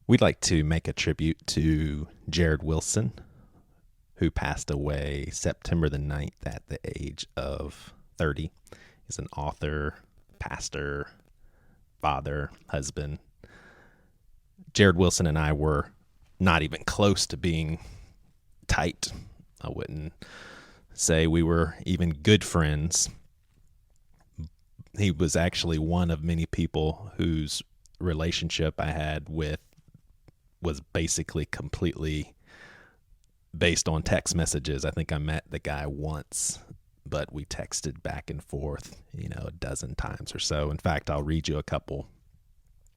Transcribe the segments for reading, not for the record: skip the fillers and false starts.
We'd like to make a tribute to Jarrid Wilson, who passed away September the 9th at the age of 30. He's an author, pastor, father, husband. Jarrid Wilson and I were not even close to being tight. I wouldn't say we were even good friends. He was actually one of many people whose relationship I had with was basically completely based on text messages. I think I met the guy once, but we texted back and forth, a dozen times or so. In fact, I'll read you a couple.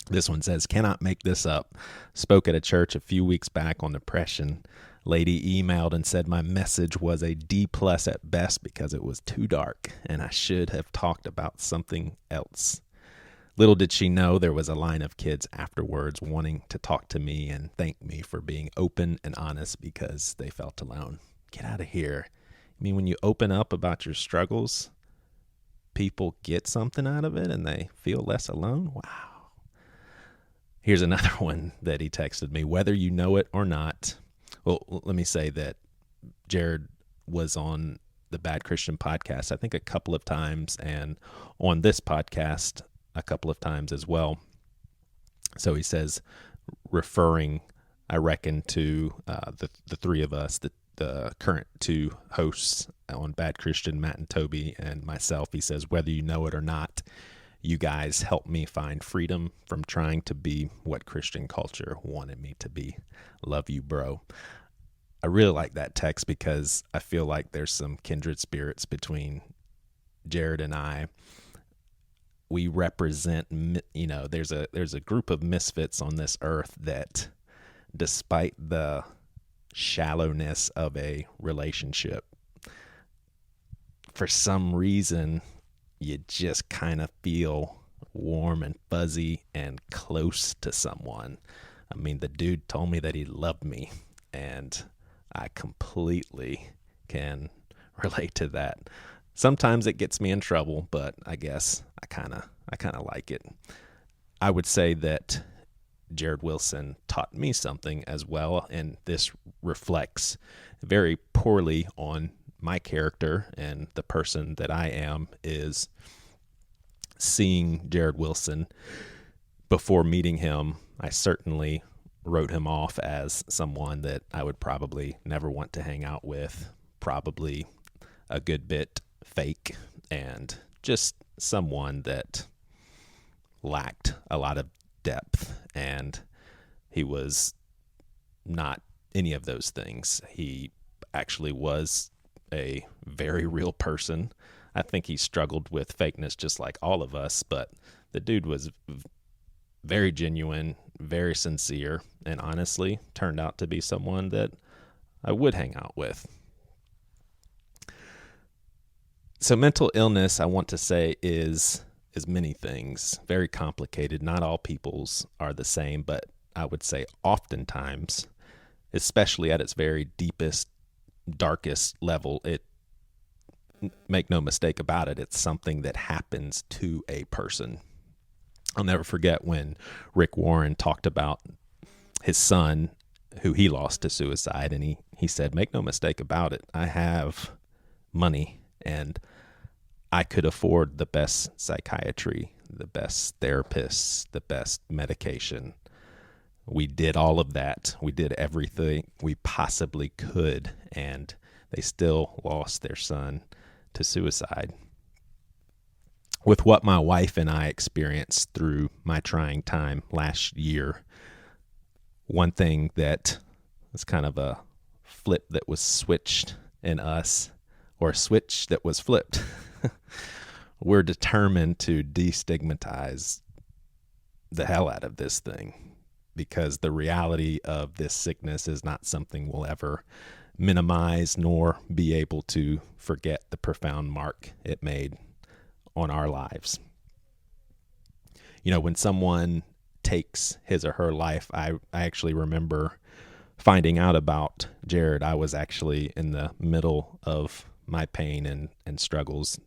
This one says, "Cannot make this up. Spoke at a church a few weeks back on depression. Lady emailed and said my message was a D+ at best because it was too dark and I should have talked about something else. Little did she know there was a line of kids afterwards wanting to talk to me and thank me for being open and honest because they felt alone." Get out of here. I mean, when you open up about your struggles, people get something out of it and they feel less alone. Wow. Here's another one that he texted me. "Whether you know it or not." Well, let me say that Jarrid was on the Bad Christian podcast, I think a couple of times, and on this podcast a couple of times as well. So he says, referring, I reckon, to the three of us, the current two hosts on Bad Christian, Matt and Toby, and myself. He says, "Whether you know it or not, you guys helped me find freedom from trying to be what Christian culture wanted me to be. Love you, bro." I really like that text because I feel like there's some kindred spirits between Jarrid and I. We represent, there's a group of misfits on this earth that, despite the shallowness of a relationship, for some reason, you just kind of feel warm and fuzzy and close to someone. I mean, the dude told me that he loved me, and I completely can relate to that. Sometimes it gets me in trouble, but I guess I kind of like it. I would say that Jarrid Wilson taught me something as well, and this reflects very poorly on my character and the person that I am, is seeing Jarrid Wilson. Before meeting him, I certainly wrote him off as someone that I would probably never want to hang out with, probably a good bit fake, and just someone that lacked a lot of depth. And he was not any of those things. He actually was a very real person. I think he struggled with fakeness just like all of us, but the dude was very genuine, very sincere, and honestly turned out to be someone that I would hang out with. So mental illness, I want to say, is many things, very complicated. Not all people's are the same, but I would say oftentimes, especially at its very deepest, darkest level, make no mistake about it, it's something that happens to a person. I'll never forget when Rick Warren talked about his son, who he lost to suicide, and he said, "Make no mistake about it, I have money and I could afford the best psychiatry, the best therapists, the best medication. We did all of that. We did everything we possibly could, and they still lost their son to suicide." With what my wife and I experienced through my trying time last year, one thing that was kind of a flip that was switched in us, or a switch that was flipped, we're determined to destigmatize the hell out of this thing, because the reality of this sickness is not something we'll ever minimize nor be able to forget the profound mark it made on our lives. When someone takes his or her life, I actually remember finding out about Jarrid. I was actually in the middle of my pain and struggles,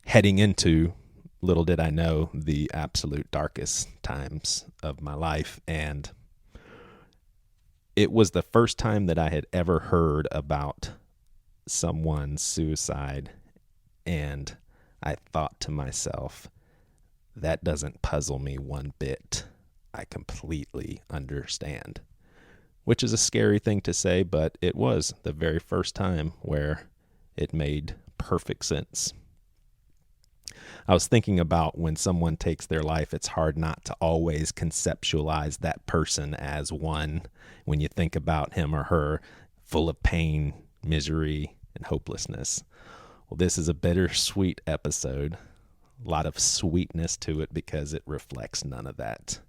heading into, little did I know, the absolute darkest times of my life. And it was the first time that I had ever heard about someone's suicide, and I thought to myself, that doesn't puzzle me one bit. I completely understand. Which is a scary thing to say, but it was the very first time where it made perfect sense. I was thinking about when someone takes their life, it's hard not to always conceptualize that person as one when you think about him or her full of pain, misery, and hopelessness. Well, this is a bittersweet episode. A lot of sweetness to it because it reflects none of that.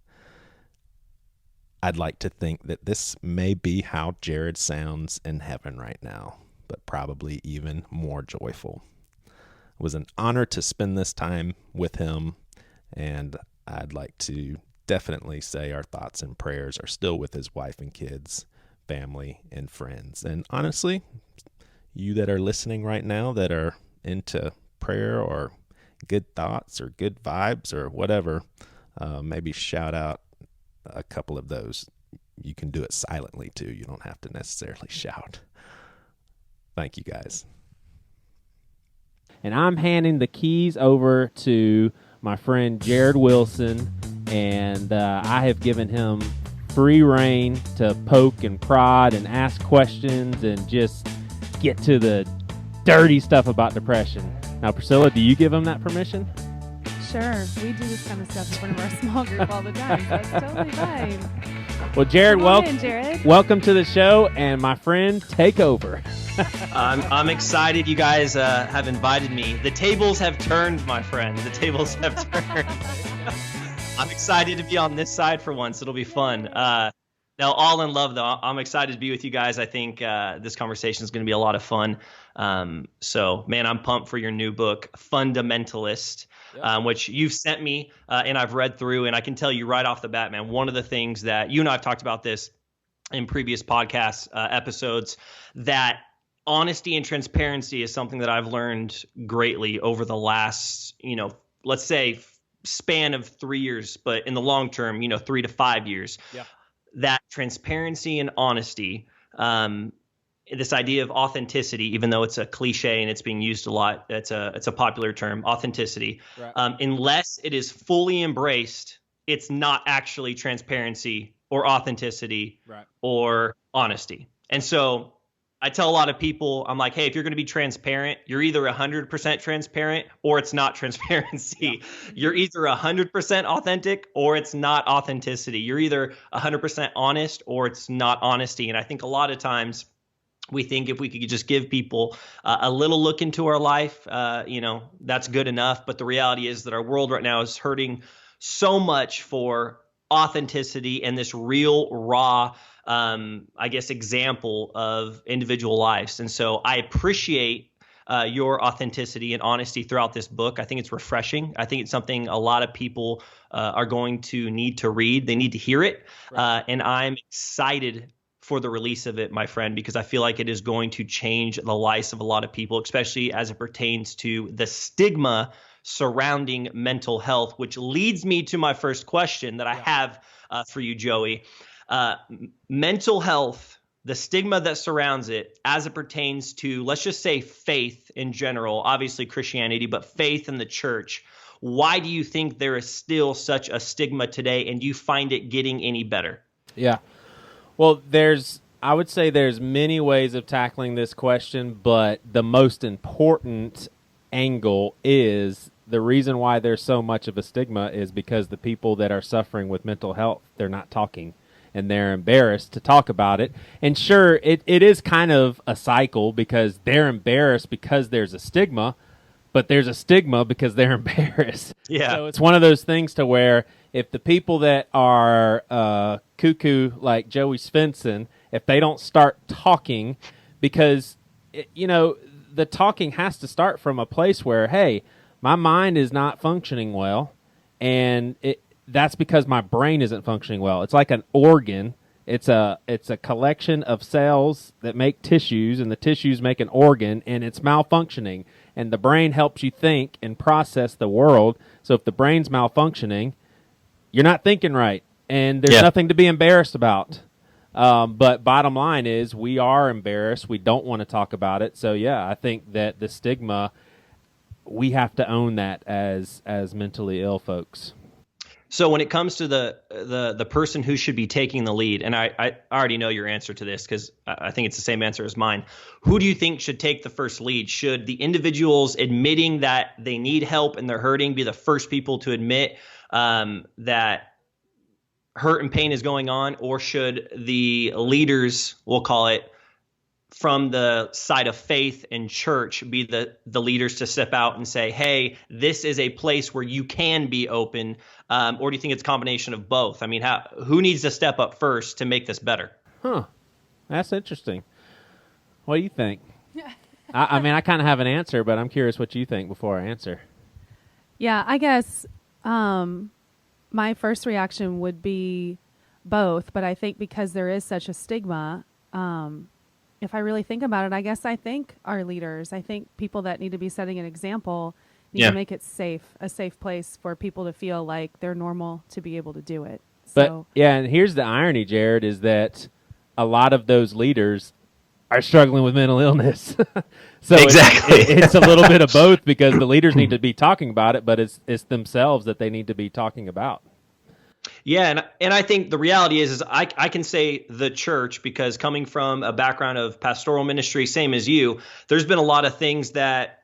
I'd like to think that this may be how Jarrid sounds in heaven right now, but probably even more joyful. It was an honor to spend this time with him, and I'd like to definitely say our thoughts and prayers are still with his wife and kids, family, and friends. And honestly, you that are listening right now that are into prayer or good thoughts or good vibes or whatever, maybe shout out a couple of those. You can do it silently too. You don't have to necessarily shout. Thank you guys. And I'm handing the keys over to my friend Jarrid Wilson, and I have given him free reign to poke and prod and ask questions and just get to the dirty stuff about depression. Now, Priscilla, do you give him that permission? Sure. We do this kind of stuff in front of our small group all the time, so it's totally fine. Well, Jarrid, Jarrid. welcome to the show, and my friend, take over. I'm excited you guys have invited me. The tables have turned, my friend. The tables have turned. I'm excited to be on this side for once. It'll be fun. Now, all in love, though. I'm excited to be with you guys. I think this conversation is going to be a lot of fun. So, man, I'm pumped for your new book, Fundamentalist, which you've sent me and I've read through. And I can tell you right off the bat, man, one of the things that you and I have talked about this in previous podcast episodes, that honesty and transparency is something that I've learned greatly over the last, let's say span of 3 years, but in the long term, 3 to 5 years. Yeah. That transparency and honesty, this idea of authenticity, even though it's a cliche and it's being used a lot, it's a popular term, authenticity. Right. Unless it is fully embraced, it's not actually transparency or authenticity, right, or honesty. And so I tell a lot of people, I'm like, hey, if you're going to be transparent, you're either 100% transparent or it's not transparency. Yeah. You're either 100% authentic or it's not authenticity. You're either 100% honest or it's not honesty. And I think a lot of times we think if we could just give people a little look into our life, that's good enough. But the reality is that our world right now is hurting so much for authenticity and this real, raw, example of individual lives. And so I appreciate your authenticity and honesty throughout this book. I think it's refreshing. I think it's something a lot of people are going to need to read. They need to hear it. Right. And I'm excited for the release of it, my friend, because I feel like it is going to change the lives of a lot of people, especially as it pertains to the stigma surrounding mental health, which leads me to my first question that I have for you, Joey. Mental health, the stigma that surrounds it as it pertains to, let's just say, faith in general, obviously Christianity, but faith in the church. Why do you think there is still such a stigma today, and do you find it getting any better? Yeah. Well, I would say there's many ways of tackling this question, but the most important angle is the reason why there's so much of a stigma is because the people that are suffering with mental health, they're not talking, and they're embarrassed to talk about it. And sure, it is kind of a cycle because they're embarrassed because there's a stigma, but there's a stigma because they're embarrassed. Yeah. So it's one of those things to where if the people that are cuckoo like Joey Svendsen, if they don't start talking, because, the talking has to start from a place where, hey, my mind is not functioning well, and that's because my brain isn't functioning well. It's like an organ. It's a collection of cells that make tissues, and the tissues make an organ, and it's malfunctioning. And the brain helps you think and process the world. So if the brain's malfunctioning, you're not thinking right, and there's nothing to be embarrassed about. But bottom line is we are embarrassed. We don't want to talk about it. So, yeah, I think that the stigma, we have to own that as mentally ill folks. So when it comes to the person who should be taking the lead, and I already know your answer to this because I think it's the same answer as mine. Who do you think should take the first lead? Should the individuals admitting that they need help and they're hurting be the first people to admit that hurt and pain is going on, or should the leaders, we'll call it, from the side of faith and church be the leaders to step out and say, hey, this is a place where you can be open? Or do you think it's a combination of both? I mean, who needs to step up first to make this better? Huh. That's interesting. What do you think? I mean, I kind of have an answer, but I'm curious what you think before I answer. Yeah, I guess my first reaction would be both, but I think because there is such a stigma, if I really think about it, I guess I think our leaders, I think people that need to be setting an example need to make it a safe place for people to feel like they're normal to be able to do it. But yeah, and here's the irony, Jarrid, is that a lot of those leaders are struggling with mental illness. So exactly. It's a little bit of both, because the leaders need to be talking about it, but it's themselves that they need to be talking about. Yeah, and I think the reality is I can say the church, because coming from a background of pastoral ministry, same as you, there's been a lot of things that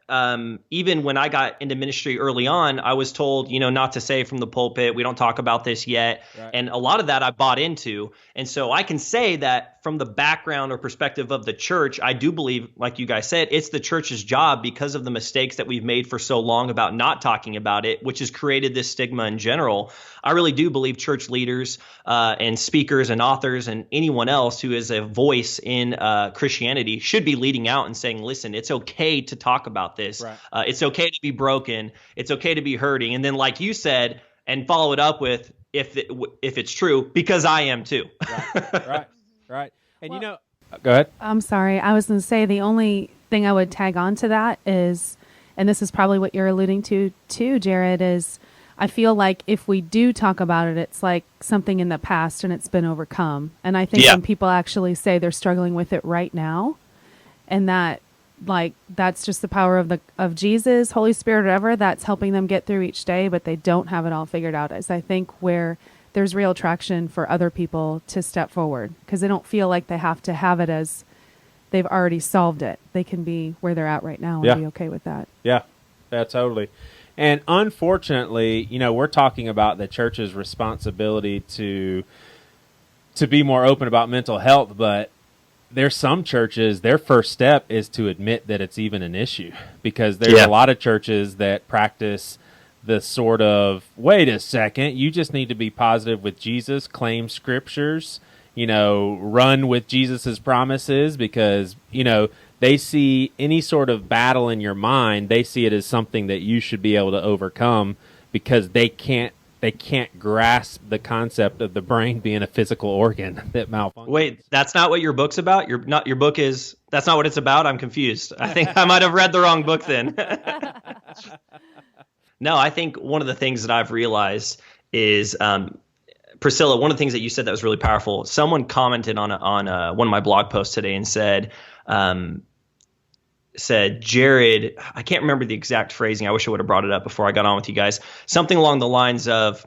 even when I got into ministry early on, I was told, not to say from the pulpit, we don't talk about this yet. Right. And a lot of that I bought into. And so I can say that from the background or perspective of the church, I do believe, like you guys said, it's the church's job, because of the mistakes that we've made for so long about not talking about it, which has created this stigma in general. I really do believe church leaders and speakers and authors and anyone else who is a voice in Christianity should be leading out and saying, listen, it's okay to talk about this. Right. It's okay to be broken. It's okay to be hurting. And then, like you said, and follow it up with, if it's true, because I am too. Right. And go ahead. I'm sorry. I was going to say the only thing I would tag on to that is, and this is probably what you're alluding to too, Jarrid, is I feel like if we do talk about it, it's like something in the past and it's been overcome. And I think when people actually say they're struggling with it right now, and that that's just the power of Jesus, Holy Spirit, whatever, that's helping them get through each day, but they don't have it all figured out, is I think where there's real traction for other people to step forward, because they don't feel like they have to have it as they've already solved it. They can be where they're at right now and be okay with that. Yeah, totally. And unfortunately, we're talking about the church's responsibility to be more open about mental health, but there's some churches, their first step is to admit that it's even an issue, because there's a lot of churches that practice the sort of, wait a second, you just need to be positive with Jesus, claim scriptures, run with Jesus's promises, because, they see any sort of battle in your mind, they see it as something that you should be able to overcome, because they can't grasp the concept of the brain being a physical organ that malfunctions. Wait, that's not what your book's about? That's not what it's about? I'm confused. I think I might have read the wrong book then. No, I think one of the things that I've realized is, Priscilla, one of the things that you said that was really powerful, someone commented on one of my blog posts today and said, Jarrid, I can't remember the exact phrasing. I wish I would have brought it up before I got on with you guys. Something along the lines of,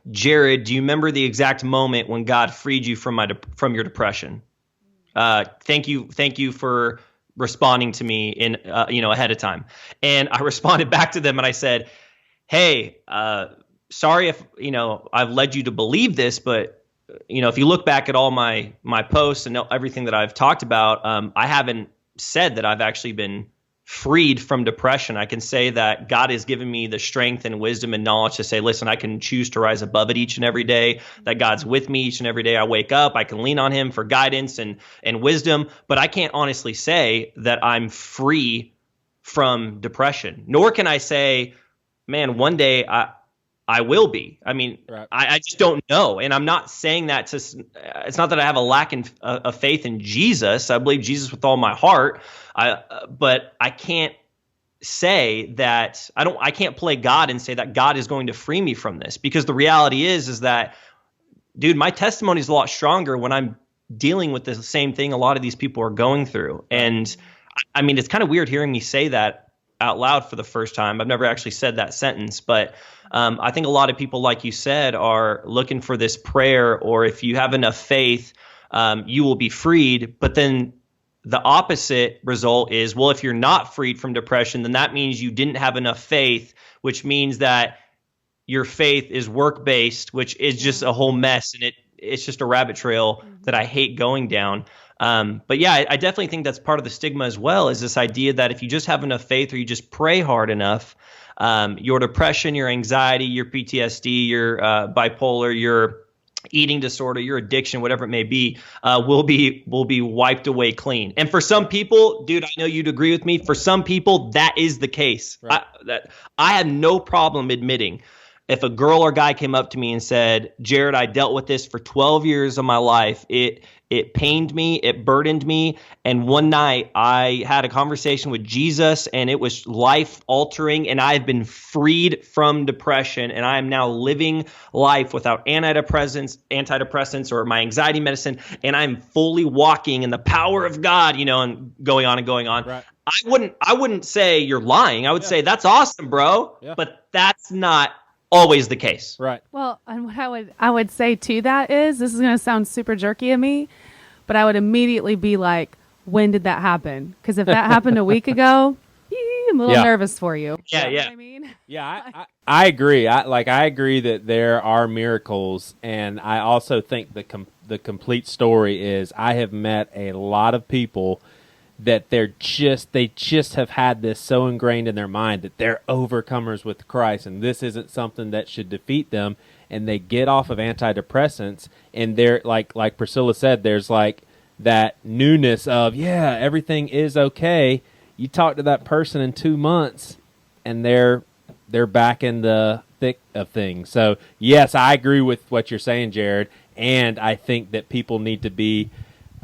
Jarrid, do you remember the exact moment when God freed you from your depression? Thank you for responding to me in ahead of time. And I responded back to them and I said, hey, sorry if I've led you to believe this, but if you look back at all my posts and everything that I've talked about, I haven't said that I've actually been freed from depression. I can say that God has given me the strength and wisdom and knowledge to say, listen, I can choose to rise above it each and every day, that God's with me each and every day I wake up. I can lean on him for guidance and wisdom, but I can't honestly say that I'm free from depression, nor can I say, man, one day I will be. I mean, right. I just don't know. And I'm not saying that it's not that I have a lack of faith in Jesus. I believe Jesus with all my heart. But I can't say that I can't play God and say that God is going to free me from this, because the reality is that, dude, my testimony is a lot stronger when I'm dealing with the same thing a lot of these people are going through. And I mean, it's kind of weird hearing me say that out loud for the first time. I've never actually said that sentence, but I think a lot of people, like you said, are looking for this prayer, or if you have enough faith, you will be freed. But then the opposite result is, well, if you're not freed from depression, then that means you didn't have enough faith, which means that your faith is work-based, which is just a whole mess, and it's just a rabbit trail that I hate going down. But yeah, I definitely think that's part of the stigma as well, is this idea that if you just have enough faith or you just pray hard enough, your depression, your anxiety, your PTSD, your bipolar, your eating disorder, your addiction, whatever it may be, will be wiped away clean. And for some people, dude, I know you'd agree with me. For some people, that is the case. Right. I have no problem admitting, if a girl or guy came up to me and said, Jarrid, I dealt with this for 12 years of my life. It pained me. It burdened me. And one night I had a conversation with Jesus, and it was life altering. And I've been freed from depression. And I am now living life without antidepressants or my anxiety medicine. And I'm fully walking in the power of God, and going on and going on. Right. I wouldn't say you're lying. I would say that's awesome, bro. Yeah. But that's not always the case. Right. Well, and what I would say to that is, this is going to sound super jerky of me, but I would immediately be like, when did that happen? Because if that happened a week ago, I'm a little nervous for you. Yeah, you yeah. know what I mean? Yeah, I agree. I agree that there are miracles, and I also think the complete story is, I have met a lot of people that they just have had this so ingrained in their mind that they're overcomers with Christ, and this isn't something that should defeat them, and they get off of antidepressants, and they're like Priscilla said, there's like that newness of, yeah, everything is okay. You talk to that person in 2 months, and they're back in the thick of things. So yes, I agree with what you're saying, Jarrid, and I think that people need to be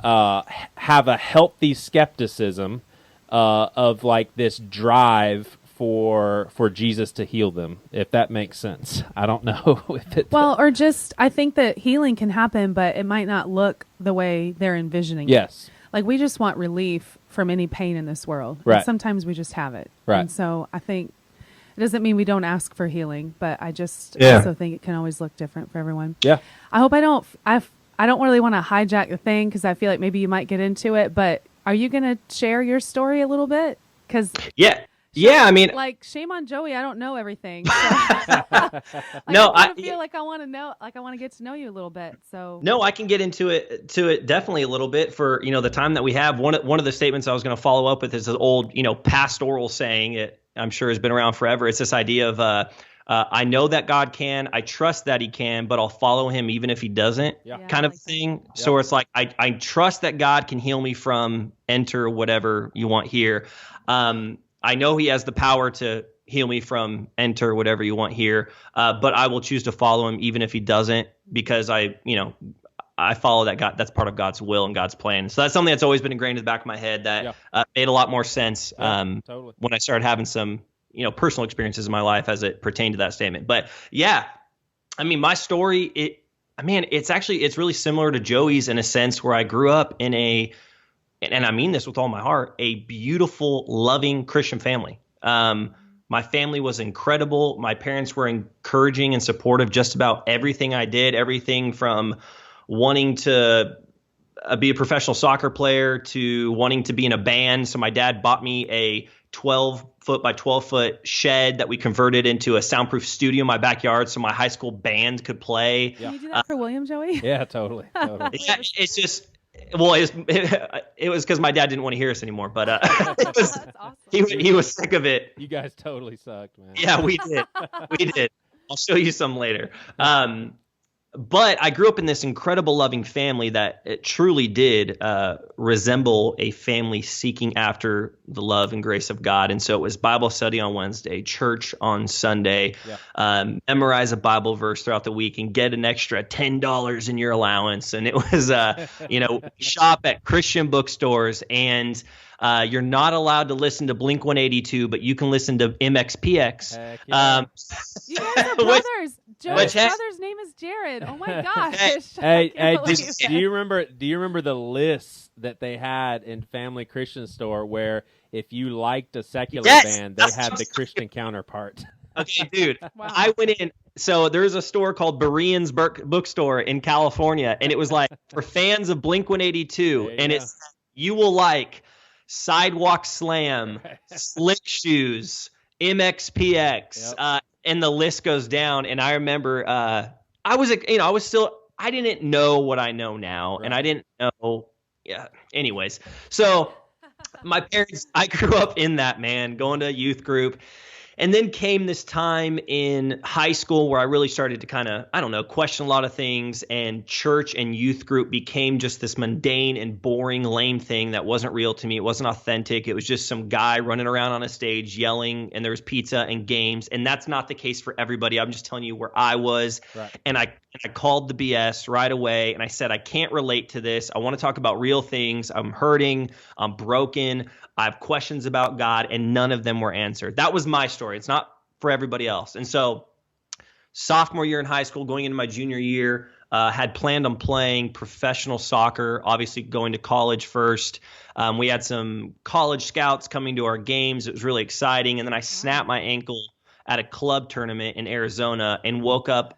have a healthy skepticism of like this drive for Jesus to heal them, if that makes sense. I don't know if it or just, I think that healing can happen, but it might not look the way they're envisioning it. Yes. Like, we just want relief from any pain in this world. Right. And sometimes we just have it. Right. And so I think it doesn't mean we don't ask for healing, but I just also think it can always look different for everyone. Yeah. I hope I don't really want to hijack the thing, because I feel like maybe you might get into it, but are you going to share your story a little bit? Because I mean, like, shame on Joey, I don't know everything. So, like, no, I feel like I want to know, like, I want to get to know you a little bit. So no, I can get into it definitely a little bit for the time that we have. One of the statements I was going to follow up with is an old pastoral saying. It, I'm sure, has been around forever. It's this idea of I know that God can, I trust that he can, but I'll follow him even if he doesn't, kind of thing. Yeah. So it's like, I trust that God can heal me from enter whatever you want here. I know he has the power to heal me from enter whatever you want here, but I will choose to follow him even if he doesn't, because I follow that God. That's part of God's will and God's plan. So that's something that's always been ingrained in the back of my head that made a lot more sense totally. When I started having some personal experiences in my life as it pertained to that statement. But yeah, I mean, my story, it's really similar to Joey's in a sense, where I grew up in and I mean this with all my heart, a beautiful, loving Christian family. My family was incredible. My parents were encouraging and supportive just about everything I did, everything from wanting to be a professional soccer player to wanting to be in a band. So my dad bought me a 12-foot by 12-foot shed that we converted into a soundproof studio in my backyard so my high school band could play. Can you do that for William, Joey? Yeah, totally. Yeah, it's just, well, it was because my dad didn't want to hear us anymore, but That's awesome. he was sick of it. You guys totally sucked, man. Yeah, we did. I'll show you some later. But I grew up in this incredible, loving family that it truly did resemble a family seeking after the love and grace of God. And so it was Bible study on Wednesday, church on Sunday, memorize a Bible verse throughout the week, and get an extra $10 in your allowance. And it was, shop at Christian bookstores, and you're not allowed to listen to Blink-182, but you can listen to MXPX. You guys are brothers. Joey's hey- brother's name is Jarrid. Oh my gosh! Hey, I can't do believe it. you remember the lists that they had in Family Christian Store where if you liked a secular Yes! band, they had the Christian counterpart? Okay, dude. Wow. I went in. So there's a store called Berean's Bookstore in California, and it was like for fans of Blink 182, There you and go. it's you will like Sidewalk Slam, Right. Slick Shoes, MXPX, Yep. and the list goes down. And I remember I was still I didn't know what I know now, and I Right. didn't know. Yeah. Anyways, so my parents, I grew up in that, man, going to a youth group. And then came this time in high school where I really started to kind of, I don't know, question a lot of things, and church and youth group became just this mundane and boring, lame thing that wasn't real to me. It wasn't authentic. It was just some guy running around on a stage yelling, and there was pizza and games. And that's not the case for everybody. I'm just telling you where I was. Right. And I called the BS right away, and I said, I can't relate to this. I want to talk about real things. I'm hurting. I'm broken. I have questions about God, and none of them were answered. That was my story. It's not for everybody else. And so sophomore year in high school, going into my junior year, had planned on playing professional soccer, obviously going to college first. We had some college scouts coming to our games. It was really exciting. And then I snapped my ankle at a club tournament in Arizona and woke up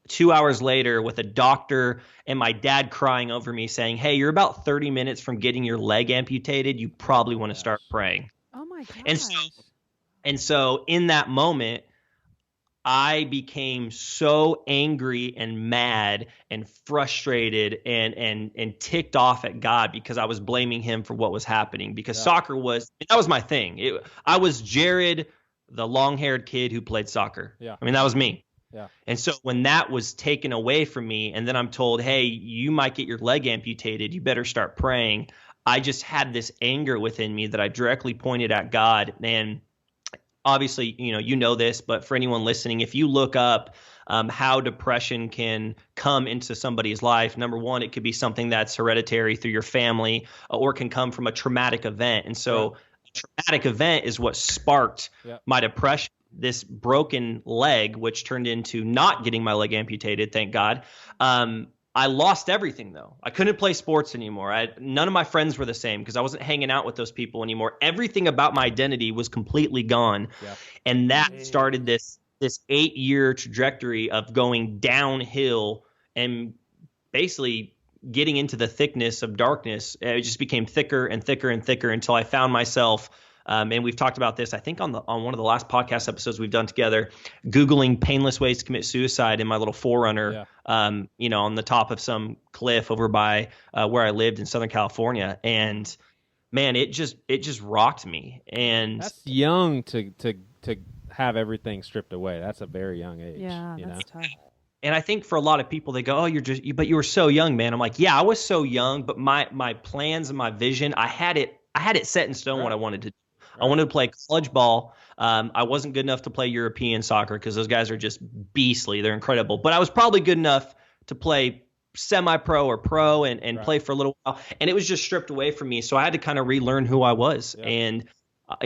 2 hours later with a doctor and my dad crying over me saying, hey, you're about 30 minutes from getting your leg amputated. You probably want to start praying. Oh my gosh! And so in that moment, I became so angry and mad and frustrated and ticked off at God because I was blaming him for what was happening, because soccer that was my thing. I was Jarrid, the long-haired kid who played soccer. Yeah. I mean, that was me. Yeah. And so when that was taken away from me, and then I'm told, hey, you might get your leg amputated, you better start praying, I just had this anger within me that I directly pointed at God. And obviously, you know this, but for anyone listening, if you look up how depression can come into somebody's life, number one, it could be something that's hereditary through your family, or can come from a traumatic event. And so a traumatic event is what sparked my depression. This broken leg, which turned into not getting my leg amputated, thank God. I lost everything, though. I couldn't play sports anymore. None of my friends were the same because I wasn't hanging out with those people anymore. Everything about my identity was completely gone. Yeah. And that started this 8-year trajectory of going downhill and basically getting into the thickness of darkness. It just became thicker and thicker and thicker until I found myself, and we've talked about this, I think, on one of the last podcast episodes we've done together, Googling painless ways to commit suicide in my little 4Runner, on the top of some cliff over by where I lived in Southern California. And man, it just rocked me. And that's young to have everything stripped away. That's a very young age. Yeah, that's tough. And I think for a lot of people, they go, "Oh, but you were so young, man." I'm like, "Yeah, I was so young, but my plans and my vision, I had it set in stone what I wanted to do. I wanted to play college ball. I wasn't good enough to play European soccer because those guys are just beastly. They're incredible. But I was probably good enough to play semi-pro or pro and play for a little while. And it was just stripped away from me. So I had to kind of relearn who I was. Yeah. And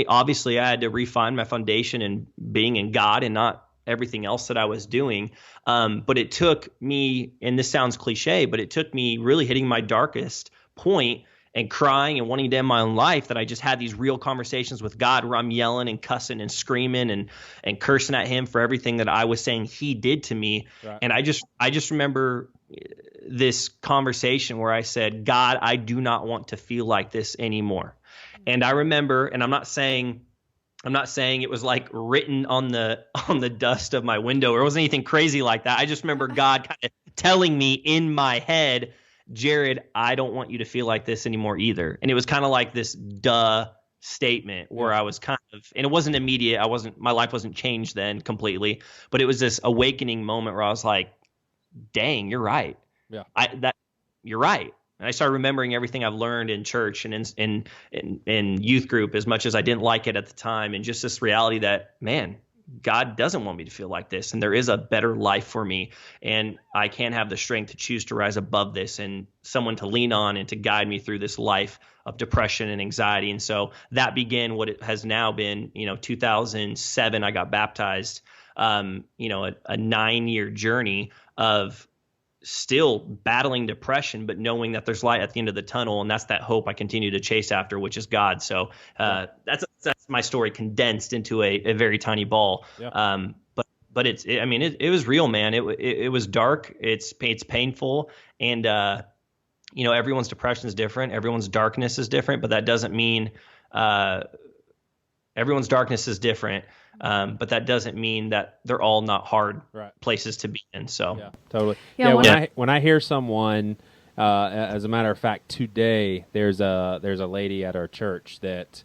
obviously I had to refine my foundation in being in God and not everything else that I was doing. But it took me, and this sounds cliche, but it took me really hitting my darkest point and crying and wanting to end my own life, that I just had these real conversations with God where I'm yelling and cussing and screaming and cursing at him for everything that I was saying he did to me. Right. And I just remember this conversation where I said, God, I do not want to feel like this anymore. And I remember, and I'm not saying it was like written on the dust of my window, or it wasn't anything crazy like that. I just remember God kind of telling me in my head, Jarrid, I don't want you to feel like this anymore either. And it was kind of like this duh statement where I was kind of, and it wasn't immediate. My life wasn't changed then completely, but it was this awakening moment where I was like, dang, you're right. Yeah. You're right. And I started remembering everything I've learned in church and in youth group, as much as I didn't like it at the time. And just this reality that, man, God doesn't want me to feel like this, and there is a better life for me, and I can have the strength to choose to rise above this, and someone to lean on and to guide me through this life of depression and anxiety. And so that began what it has now been. 2007, I got baptized a 9-year journey of still battling depression, but knowing that there's light at the end of the tunnel, and that's that hope I continue to chase after, which is God. So that's my story condensed into a very tiny ball. Yeah. But it was real, man. It was dark. It's painful, and everyone's depression is different. Everyone's darkness is different, but that doesn't mean everyone's darkness is different. But that doesn't mean that they're all not hard places to be in. So yeah, totally. Yeah, When I hear someone, as a matter of fact, today there's a lady at our church that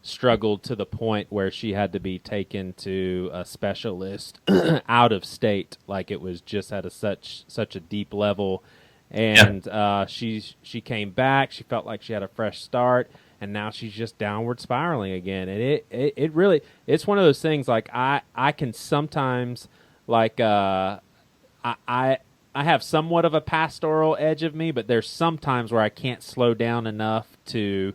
struggled to the point where she had to be taken to a specialist out of state, like it was just at such a deep level, and she came back. She felt like she had a fresh start. And now she's just downward spiraling again. And it really, it's one of those things, like I can sometimes, like I have somewhat of a pastoral edge of me, but there's sometimes where I can't slow down enough to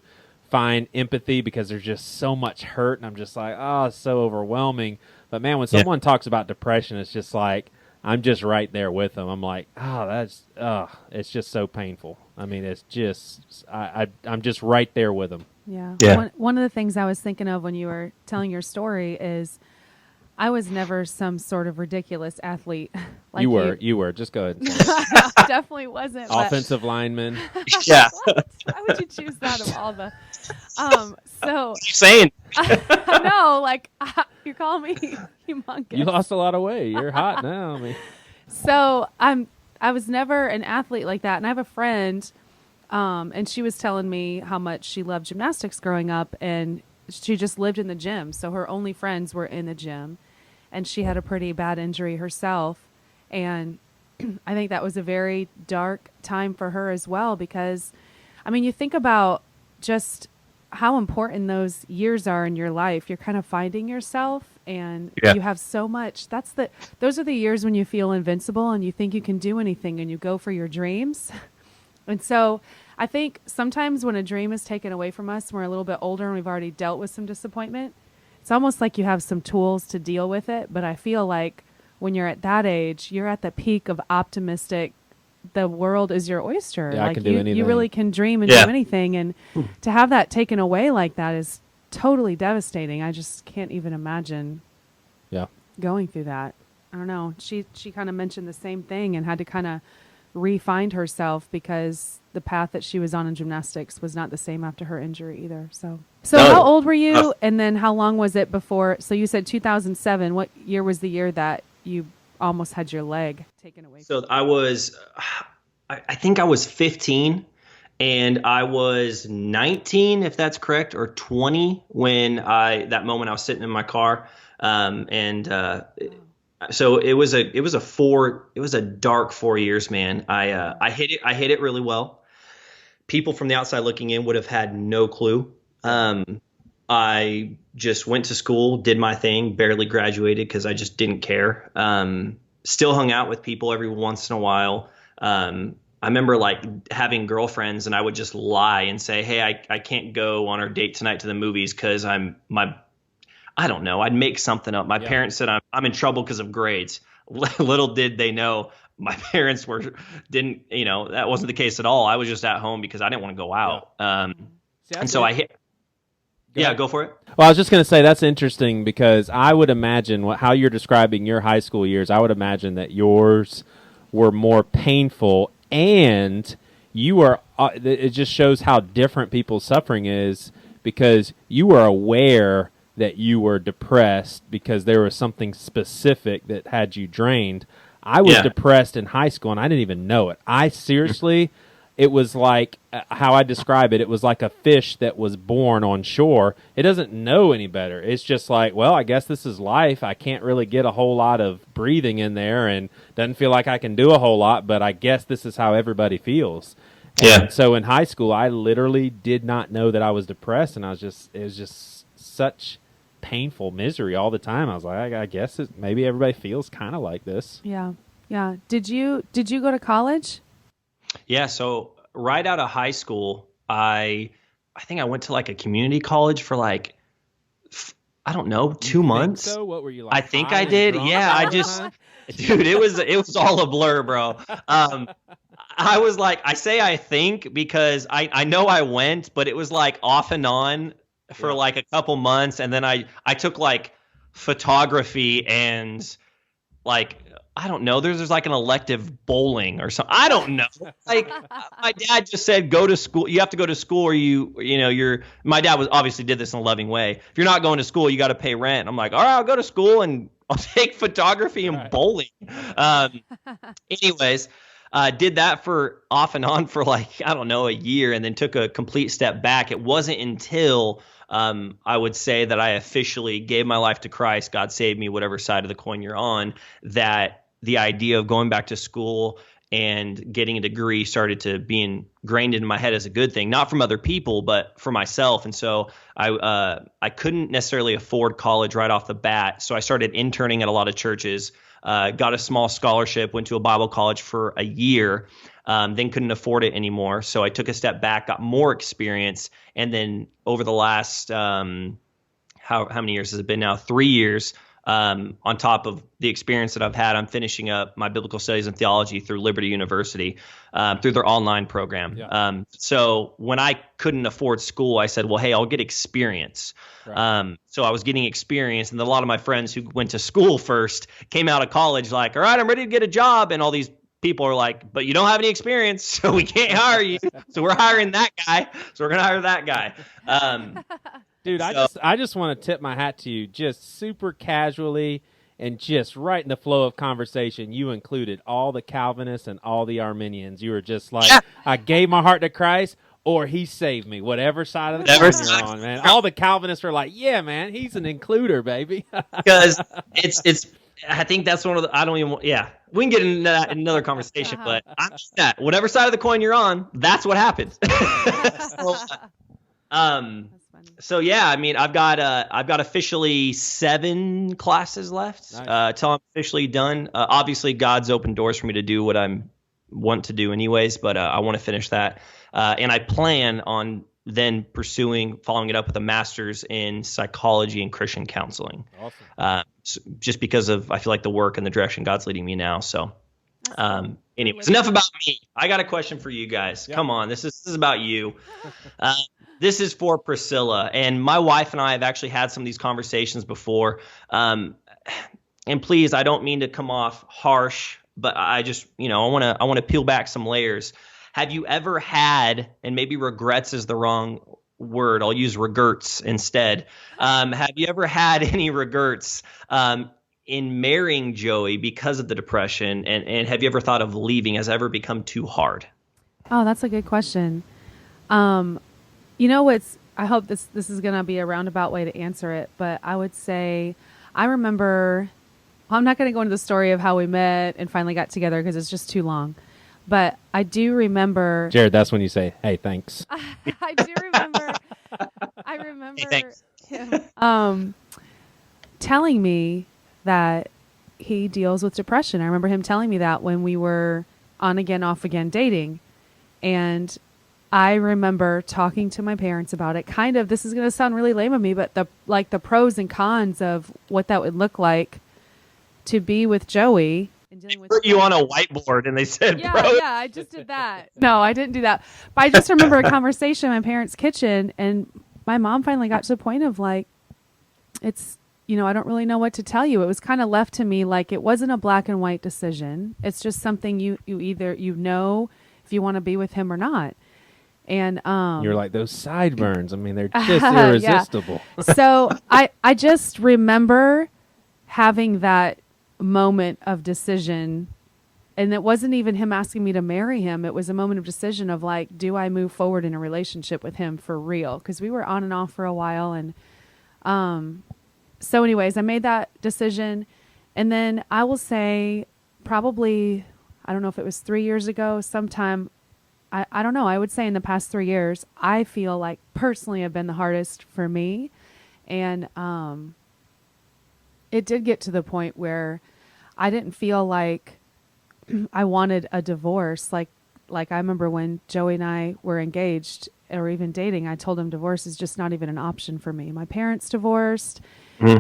find empathy because there's just so much hurt, and I'm just like, oh, it's so overwhelming. But man, when someone talks about depression, it's just like, I'm just right there with them. I'm like, it's just so painful. I mean, it's just, I'm just right there with them. Yeah. One of the things I was thinking of when you were telling your story is I was never some sort of ridiculous athlete. Like you were. Just go ahead. And I definitely wasn't. Offensive lineman. Yeah. Why would you choose that of all the? So what are you saying? I know, like you're calling me humongous. You lost a lot of weight. You're hot now. I mean. So I was never an athlete like that, and I have a friend, and she was telling me how much she loved gymnastics growing up, and she just lived in the gym. So her only friends were in the gym, and she had a pretty bad injury herself, and I think that was a very dark time for her as well, because, I mean, you think about just how important those years are in your life. You're kind of finding yourself, and you have so much. Those are the years when you feel invincible and you think you can do anything and you go for your dreams. And so I think sometimes when a dream is taken away from us, we're a little bit older and we've already dealt with some disappointment. It's almost like you have some tools to deal with it. But I feel like when you're at that age, you're at the peak of optimistic. The world is your oyster. Yeah, like I can do anything. You really can dream and do anything. And to have that taken away like that is totally devastating. I just can't even imagine going through that. I don't know. She kind of mentioned the same thing and had to kind of re-find herself because the path that she was on in gymnastics was not the same after her injury either. So how old were you? And then how long was it before? So you said 2007. What year was the year that you almost had your leg taken away? So I think I was 15 and I was 19, if that's correct, or 20 when that moment I was sitting in my car. So it was a dark 4 years, man. I hit it really well. People from the outside looking in would have had no clue. I just went to school, did my thing, barely graduated because I just didn't care. Still hung out with people every once in a while. I remember like having girlfriends and I would just lie and say, hey, I can't go on our date tonight to the movies because I don't know. I'd make something up. My parents said I'm in trouble because of grades. Little did they know my parents didn't, that wasn't the case at all. I was just at home because I didn't want to go out. Go for it. Well, I was just going to say that's interesting because I would imagine how you're describing your high school years. I would imagine that yours were more painful, and you are. It just shows how different people's suffering is because you were aware that you were depressed because there was something specific that had you drained. I was depressed in high school, and I didn't even know it. I seriously. It was like how I describe it. It was like a fish that was born on shore. It doesn't know any better. It's just like, well, I guess this is life. I can't really get a whole lot of breathing in there and doesn't feel like I can do a whole lot, but I guess this is how everybody feels. And so in high school, I literally did not know that I was depressed, and it was just such painful misery all the time. I was like, I guess maybe everybody feels kind of like this. Yeah. Yeah. Did you go to college? Yeah, so right out of high school, I think I went to like a community college for like I don't know, 2 months. So what were you like? I think high I and did. drunk Yeah, all I the just, time? dude, it was all a blur, bro. I was like, I say I think because I know I went, but it was like off and on for Yeah. like a couple months, and then I took like photography and like I don't know. There's like an elective bowling or something. I don't know. Like my dad just said, go to school. You have to go to school, or you're. My dad was obviously did this in a loving way. If you're not going to school, you got to pay rent. I'm like, all right, I'll go to school and I'll take photography and bowling. Anyways, did that for off and on for like I don't know a year, and then took a complete step back. It wasn't until I would say that I officially gave my life to Christ, God saved me, whatever side of the coin you're on, that the idea of going back to school and getting a degree started to be ingrained in my head as a good thing, not from other people, but for myself. And so I couldn't necessarily afford college right off the bat. So I started interning at a lot of churches, got a small scholarship, went to a Bible college for a year, then couldn't afford it anymore. So I took a step back, got more experience. And then over the last, how many years has it been now? 3 years, on top of the experience that I've had, I'm finishing up my biblical studies and theology through Liberty University, through their online program. Yeah. So when I couldn't afford school, I said, well, hey, I'll get experience. Right. So I was getting experience, and a lot of my friends who went to school first came out of college like, all right, I'm ready to get a job. And all these people are like, but you don't have any experience, so we can't hire you. So we're hiring that guy. So we're going to hire that guy. Dude, I just want to tip my hat to you, just super casually and just right in the flow of conversation. You included all the Calvinists and all the Arminians. You were just like, I gave my heart to Christ, or he saved me, whatever side of the coin you're on, man. All the Calvinists are like, yeah, man, he's an includer, baby. Because it's. I think that's one of the. I don't even. Yeah, we can get into that in another conversation, but I'm just that. Whatever side of the coin you're on, that's what happens. So yeah, I mean, I've got officially 7 classes left till I'm officially done. Obviously, God's opened doors for me to do what I want to do, anyways. But I want to finish that, and I plan on then following it up with a master's in psychology and Christian counseling. Awesome. Just because of I feel like the work and the direction God's leading me now. So, anyways, enough about me. I got a question for you guys. Yep. Come on, this is about you. This is for Priscilla, and my wife and I have actually had some of these conversations before. And please, I don't mean to come off harsh, but I just, I want to peel back some layers. Have you ever had, and maybe regrets is the wrong word, I'll use regrets instead. Have you ever had any regrets in marrying Joey because of the depression? And have you ever thought of leaving? Has it ever become too hard? Oh, that's a good question. I hope this is going to be a roundabout way to answer it, but I would say I remember, I'm not going to go into the story of how we met and finally got together because it's just too long, but I do remember. Jarrid, that's when you say, hey, thanks. I do remember. I remember hey, him telling me that he deals with depression. I remember him telling me that when we were on again, off again dating. And I remember talking to my parents about it. Kind of, this is going to sound really lame of me, but the pros and cons of what that would look like to be with Joey. And dealing with put you on a whiteboard and they said, yeah, pros. Yeah, I just did that. No, I didn't do that. But I just remember a conversation in my parents' kitchen, and my mom finally got to the point of like, it's, I don't really know what to tell you. It was kind of left to me like it wasn't a black and white decision. It's just something you either if you want to be with him or not. And you're like, those sideburns. I mean, they're just irresistible. So I just remember having that moment of decision, and it wasn't even him asking me to marry him. It was a moment of decision of like, do I move forward in a relationship with him for real? Because we were on and off for a while. And so anyways, I made that decision. And then I will say probably, I don't know if it was 3 years ago, sometime, I don't know. I would say in the past 3 years, I feel like personally have been the hardest for me. And it did get to the point where I didn't feel like I wanted a divorce. Like I remember when Joey and I were engaged or even dating, I told him divorce is just not even an option for me. My parents divorced,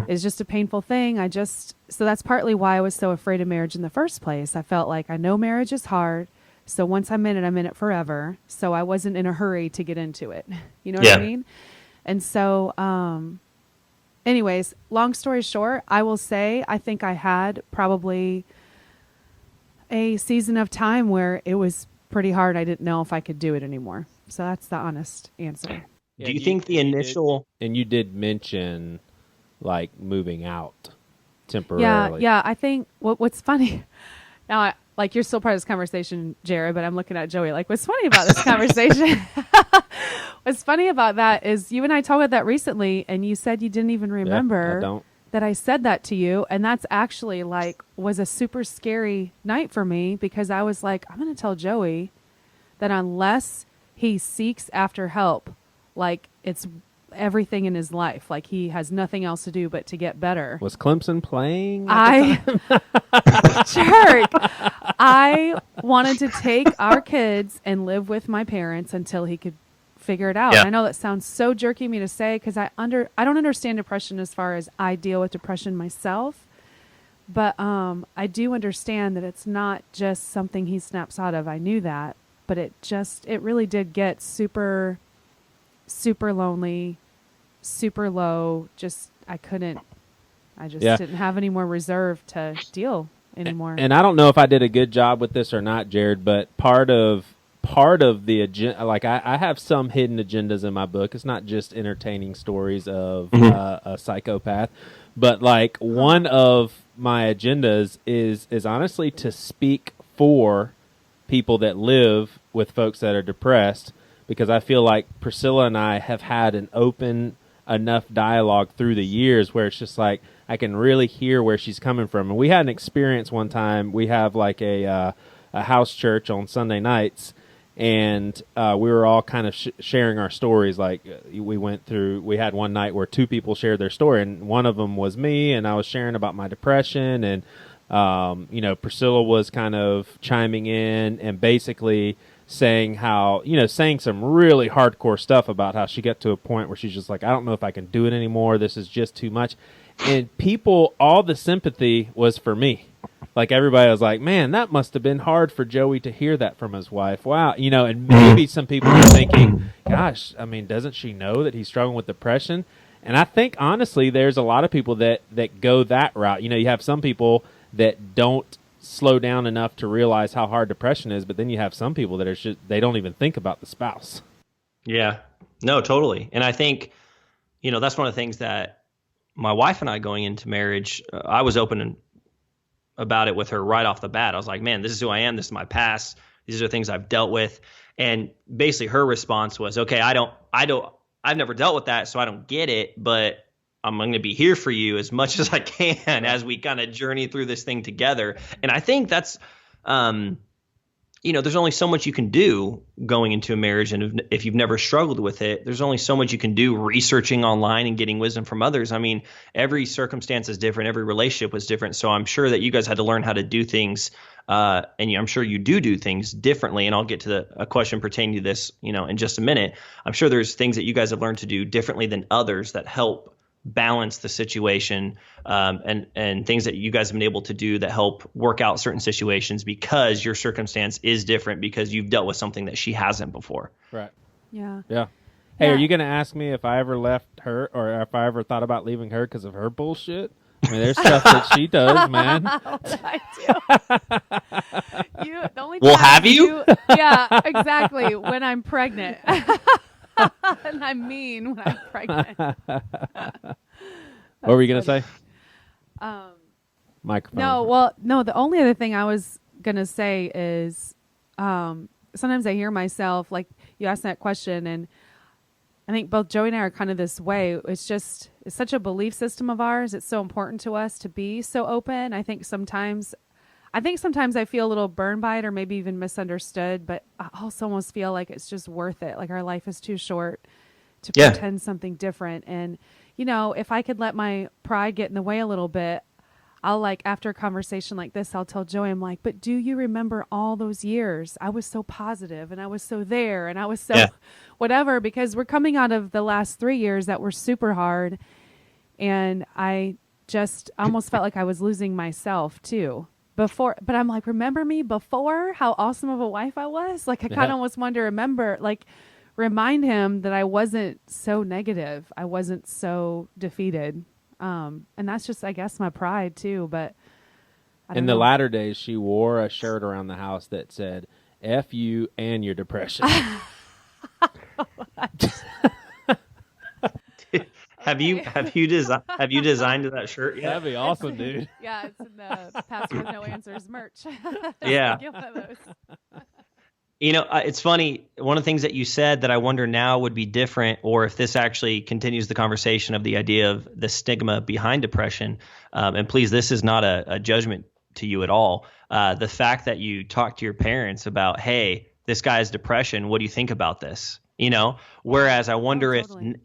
is just a painful thing. So that's partly why I was so afraid of marriage in the first place. I felt like I know marriage is hard. So once I'm in it forever. So I wasn't in a hurry to get into it. You know what I mean? And so, anyways, long story short, I will say I think I had probably a season of time where it was pretty hard. I didn't know if I could do it anymore. So that's the honest answer. Yeah, do you think the initial... And you did mention, like, moving out temporarily. Yeah. I think what's funny... Now, like, you're still part of this conversation, Jarrid, but I'm looking at Joey like, what's funny about this conversation? What's funny about that is you and I talked about that recently, and you said you didn't even remember that I said that to you. And that's actually, like, was a super scary night for me because I was like, I'm going to tell Joey that unless he seeks after help, like, it's everything in his life. Like, he has nothing else to do but to get better. Was Clemson playing? Jerk. I wanted to take our kids and live with my parents until he could figure it out. Yeah. I know that sounds so jerky me to say because I don't understand depression as far as I deal with depression myself. But I do understand that it's not just something he snaps out of. I knew that, but it really did get super, super lonely, super low. I didn't have any more reserve to deal anymore. And I don't know if I did a good job with this or not, Jarrid, but part of the agenda, like I have some hidden agendas in my book. It's not just entertaining stories of a psychopath, but like one of my agendas is honestly to speak for people that live with folks that are depressed, because I feel like Priscilla and I have had an open enough dialogue through the years where it's just like I can really hear where she's coming from. And we had an experience one time. We have like a house church on Sunday nights, and we were all kind of sharing our stories. Like we had one night where two people shared their story, and one of them was me, and I was sharing about my depression, and Priscilla was kind of chiming in and basically saying saying some really hardcore stuff about how she got to a point where she's just like, I don't know if I can do it anymore. This is just too much. And all the sympathy was for me. Like everybody was like, man, that must have been hard for Joey to hear that from his wife. Wow. And maybe some people are thinking, gosh, I mean, doesn't she know that he's struggling with depression? And I think, honestly, there's a lot of people that go that route. You have some people that don't slow down enough to realize how hard depression is, but then you have some people that are they don't even think about the spouse. Yeah, no, totally. And I think, that's one of the things that my wife and I going into marriage, I was open about it with her right off the bat. I was like, man, this is who I am. This is my past. These are things I've dealt with. And basically her response was, okay, I've never dealt with that, so I don't get it, but I'm going to be here for you as much as I can as we kind of journey through this thing together. And I think that's, there's only so much you can do going into a marriage. And if you've never struggled with it, there's only so much you can do researching online and getting wisdom from others. I mean, every circumstance is different. Every relationship was different. So I'm sure that you guys had to learn how to do things. And I'm sure you do things differently. And I'll get to a question pertaining to this, in just a minute. I'm sure there's things that you guys have learned to do differently than others that help balance the situation, and things that you guys have been able to do that help work out certain situations because your circumstance is different because you've dealt with something that she hasn't before. Right. Yeah. Hey, are you going to ask me if I ever left her or if I ever thought about leaving her because of her bullshit? I mean, there's stuff that she does, man. I do. The only well, time have you? Yeah, exactly. When I'm pregnant. And I mean when I'm pregnant. What were you going to say? Microphone. No, the only other thing I was going to say is sometimes I hear myself, like you asked that question, and I think both Joey and I are kind of this way. It's such a belief system of ours. It's so important to us to be so open. I think sometimes I feel a little burned by it or maybe even misunderstood, but I also almost feel like it's just worth it. Like our life is too short to pretend something different. And, if I could let my pride get in the way a little bit, I'll after a conversation like this, I'll tell Joey, I'm like, but do you remember all those years? I was so positive and I was so there and I was so whatever, because we're coming out of the last 3 years that were super hard. And I just almost felt like I was losing myself too. Before, but I'm like, remember me before, how awesome of a wife I was? Like, I kind of almost want to remind him that I wasn't so negative. I wasn't so defeated. And that's just, I guess, my pride too. But I don't in know. the latter days, she wore a shirt around the house that said, F you and your depression. Have you designed that shirt yet? That'd be awesome, dude. Yeah, it's in the Pastor with No Answers merch. Yeah. Get one of those. It's funny. One of the things that you said that I wonder now would be different, or if this actually continues the conversation of the idea of the stigma behind depression. And please, this is not a judgment to you at all. The fact that you talk to your parents about, hey, this guy has depression. What do you think about this? Whereas I wonder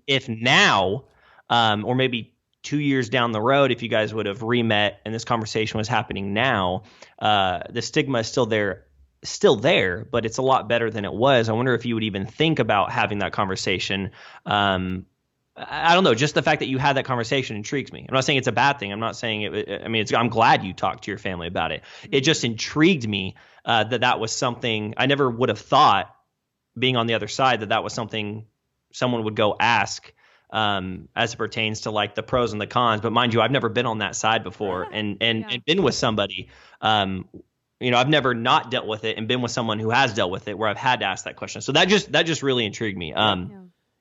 if now, or maybe 2 years down the road, if you guys would have re-met and this conversation was happening now, the stigma is still there, but it's a lot better than it was. I wonder if you would even think about having that conversation. I don't know. Just the fact that you had that conversation intrigues me. I'm not saying it's a bad thing. I'm not saying it. I mean, I'm glad you talked to your family about it. It just intrigued me that was something I never would have thought, being on the other side, that was something someone would go ask as it pertains to like the pros and the cons. But mind you, I've never been on that side before and been with somebody. I've never not dealt with it and been with someone who has dealt with it where I've had to ask that question. So that just really intrigued me. That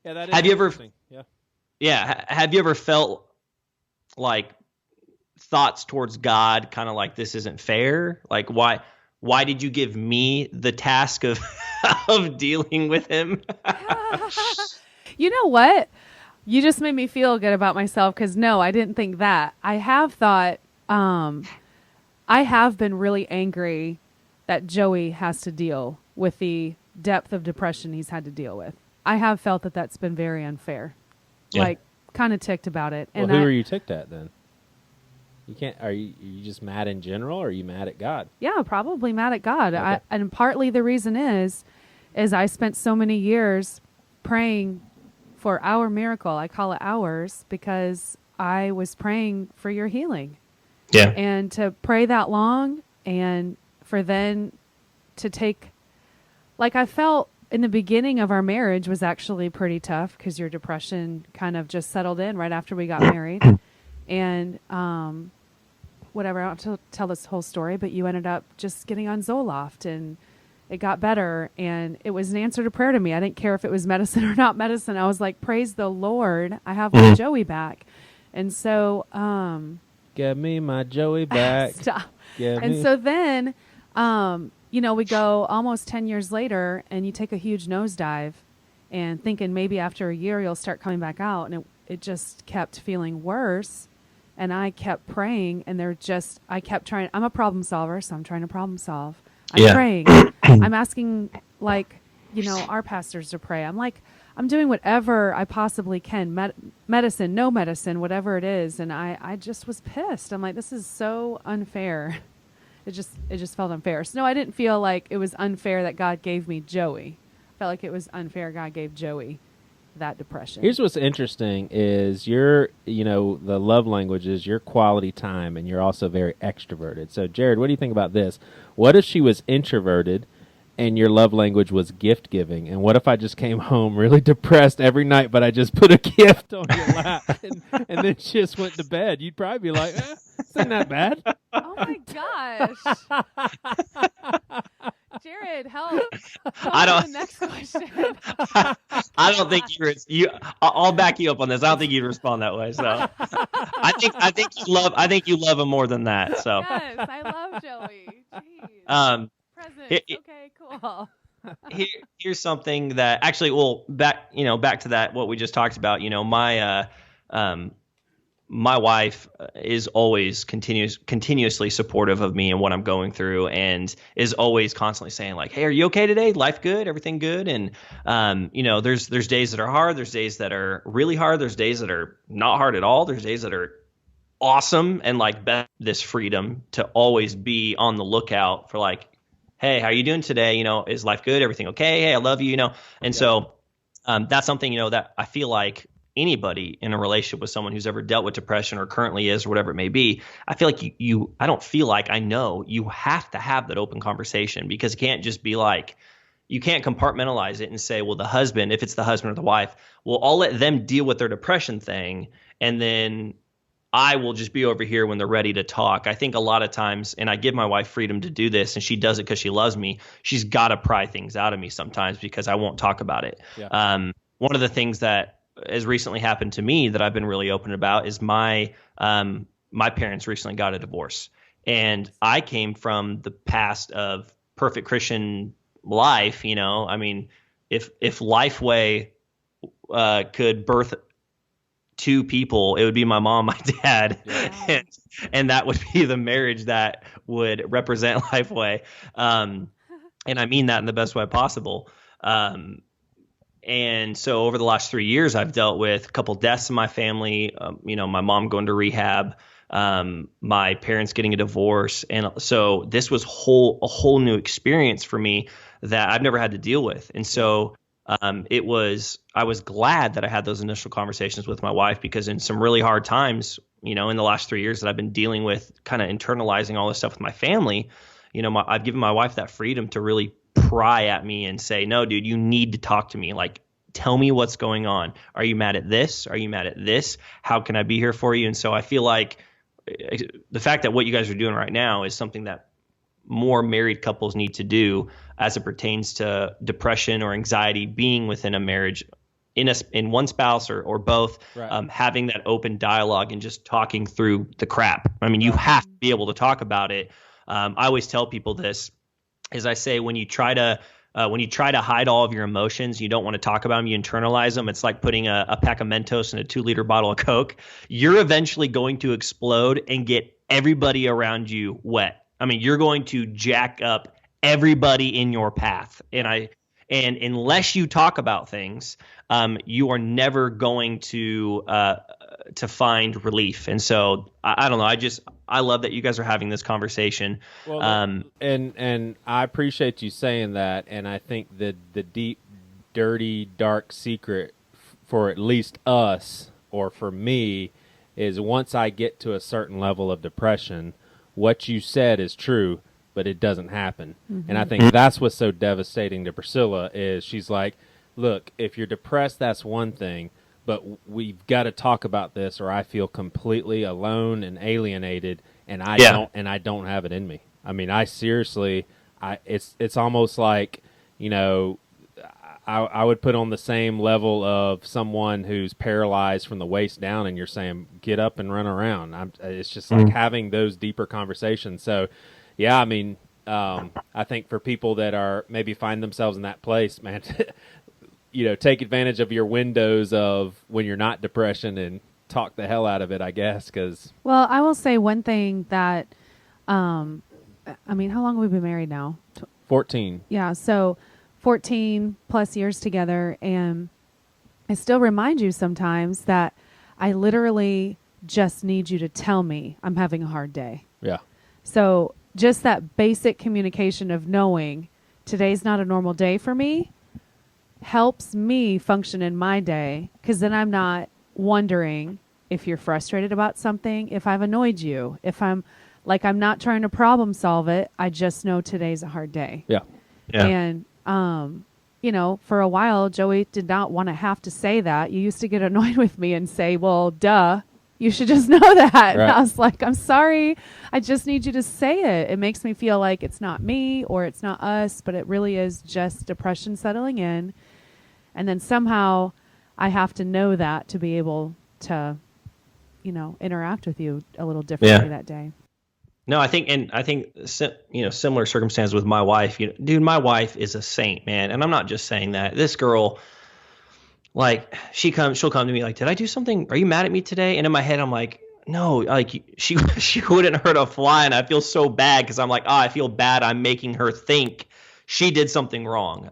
is have you ever? interesting. Yeah. Yeah. Have you ever felt like thoughts towards God, kind of like this isn't fair? Like why did you give me the task of of dealing with him? You know what? You just made me feel good about myself because no, I didn't think that. I have thought, I have been really angry that Joey has to deal with the depth of depression he's had to deal with. I have felt that that's been very unfair. Yeah. Like, kind of ticked about it. Well, who are you ticked at then? Are you just mad in general, or are you mad at God? Yeah, probably mad at God. Okay. And partly the reason is I spent so many years praying for our miracle. I call it ours because I was praying for your healing. Yeah. And to pray that long and for then to take, like, I felt in the beginning of our marriage was actually pretty tough because your depression kind of just settled in right after we got married. And whatever, I don't have to tell this whole story, but you ended up just getting on Zoloft and it got better. And it was an answer to prayer to me. I didn't care if it was medicine or not medicine. I was like, praise the Lord, I have my Joey back. And so Get me my Joey back. Stop. And so then, we go almost 10 years later and you take a huge nosedive and thinking maybe after a year you'll start coming back out. And it just kept feeling worse. And I kept praying and I kept trying. I'm a problem solver, so I'm trying to problem solve. I'm praying. I'm asking, our pastors to pray. I'm like, I'm doing whatever I possibly can, medicine, no medicine, whatever it is. And I just was pissed. I'm like, this is so unfair. It just felt unfair. So no, I didn't feel like it was unfair that God gave me Joey. I felt like it was unfair God gave Joey that depression. Here's what's interesting is the love language is your quality time, and you're also very extroverted. So Jarrid, what do you think about this? What if she was introverted and your love language was gift giving? And what if I just came home really depressed every night, but I just put a gift on your lap and then just went to bed? You'd probably be like, this ain't that bad. Oh my gosh. Jarrid, help. I don't. The next question. I don't think I'll back you up on this. I don't think you'd respond that way. So I think you love him more than that. So yes, I love Joey. Jeez. Presents. Okay, cool. Here's something that actually, back to that what we just talked about. My wife is always continuously supportive of me and what I'm going through, and is always constantly saying like, "Hey, are you okay today? Life good? Everything good?" And there's days that are hard. There's days that are really hard. There's days that are not hard at all. There's days that are awesome, and this freedom to always be on the lookout for like, "Hey, how are you doing today? Is life good? Everything okay? Hey, I love you." And so that's something that I feel like anybody in a relationship with someone who's ever dealt with depression or currently is or whatever it may be, I feel like I don't feel like I know you have to have that open conversation, because it can't just be like, you can't compartmentalize it and say, well, the husband, if it's the husband or the wife, well, I'll let them deal with their depression thing, and then I will just be over here when they're ready to talk. I think a lot of times, and I give my wife freedom to do this, and she does it because she loves me, she's got to pry things out of me sometimes because I won't talk about it. Yeah. One of the things that has recently happened to me that I've been really open about is my parents recently got a divorce. And I came from the past of perfect Christian life. You know, I mean, if Lifeway could birth two people, it would be my mom, my dad, yeah. and that would be the marriage that would represent Lifeway. And I mean that in the best way possible. And so over the last 3 years, I've dealt with a couple deaths in my family, my mom going to rehab, my parents getting a divorce. And so this was a whole new experience for me that I've never had to deal with. And so I was glad that I had those initial conversations with my wife, because in some really hard times, in the last 3 years that I've been dealing with kind of internalizing all this stuff with my family, I've given my wife that freedom to really pry at me and say, no, dude, you need to talk to me. Like, tell me what's going on. Are you mad at this? Are you mad at this? How can I be here for you? And so I feel like the fact that what you guys are doing right now is something that more married couples need to do as it pertains to depression or anxiety being within a marriage, in one spouse or both, right. Having that open dialogue and just talking through the crap. I mean, you have to be able to talk about it. I always tell people this, is I say, when you try to hide all of your emotions, you don't want to talk about them, you internalize them. It's like putting a pack of Mentos in a 2-liter bottle of Coke. You're eventually going to explode and get everybody around you wet. I mean, you're going to jack up everybody in your path. And unless you talk about things, you are never going to find relief. And so I don't know. I love that you guys are having this conversation. Well, and I appreciate you saying that. And I think that the deep, dirty, dark secret for at least us, or for me, is once I get to a certain level of depression, what you said is true, but it doesn't happen. Mm-hmm. And I think that's what's so devastating to Priscilla, is she's like, look, if you're depressed, that's one thing, but we've got to talk about this, or I feel completely alone and alienated, and I don't have it in me. I mean, I seriously, it's almost like, I would put on the same level of someone who's paralyzed from the waist down, and you're saying, get up and run around. It's just like having those deeper conversations. So, yeah, I mean, I think for people that are maybe find themselves in that place, man, take advantage of your windows of when you're not depression and talk the hell out of it, I guess. Well, I will say one thing that, how long have we been married now? 14. Yeah, so 14 plus years together, and I still remind you sometimes that I literally just need you to tell me I'm having a hard day. Yeah. So just that basic communication of knowing today's not a normal day for me helps me function in my day, because then I'm not wondering if you're frustrated about something, if I've annoyed you, if I'm not trying to problem solve it. I just know today's a hard day. Yeah. Yeah. And for a while, Joey did not want to have to say that. You used to get annoyed with me and say, well, duh, you should just know that. Right. And I was like, I'm sorry. I just need you to say it. It makes me feel like it's not me or it's not us, but it really is just depression settling in. And then somehow I have to know that to be able to, interact with you a little differently that day. No, I think similar circumstances with my wife. Dude, my wife is a saint, man, and I'm not just saying that. This girl, like, she'll come to me like, "Did I do something? Are you mad at me today?" And in my head, I'm like, "No, like she wouldn't hurt a fly," and I feel so bad because I'm like, "Oh, I feel bad. I'm making her think she did something wrong."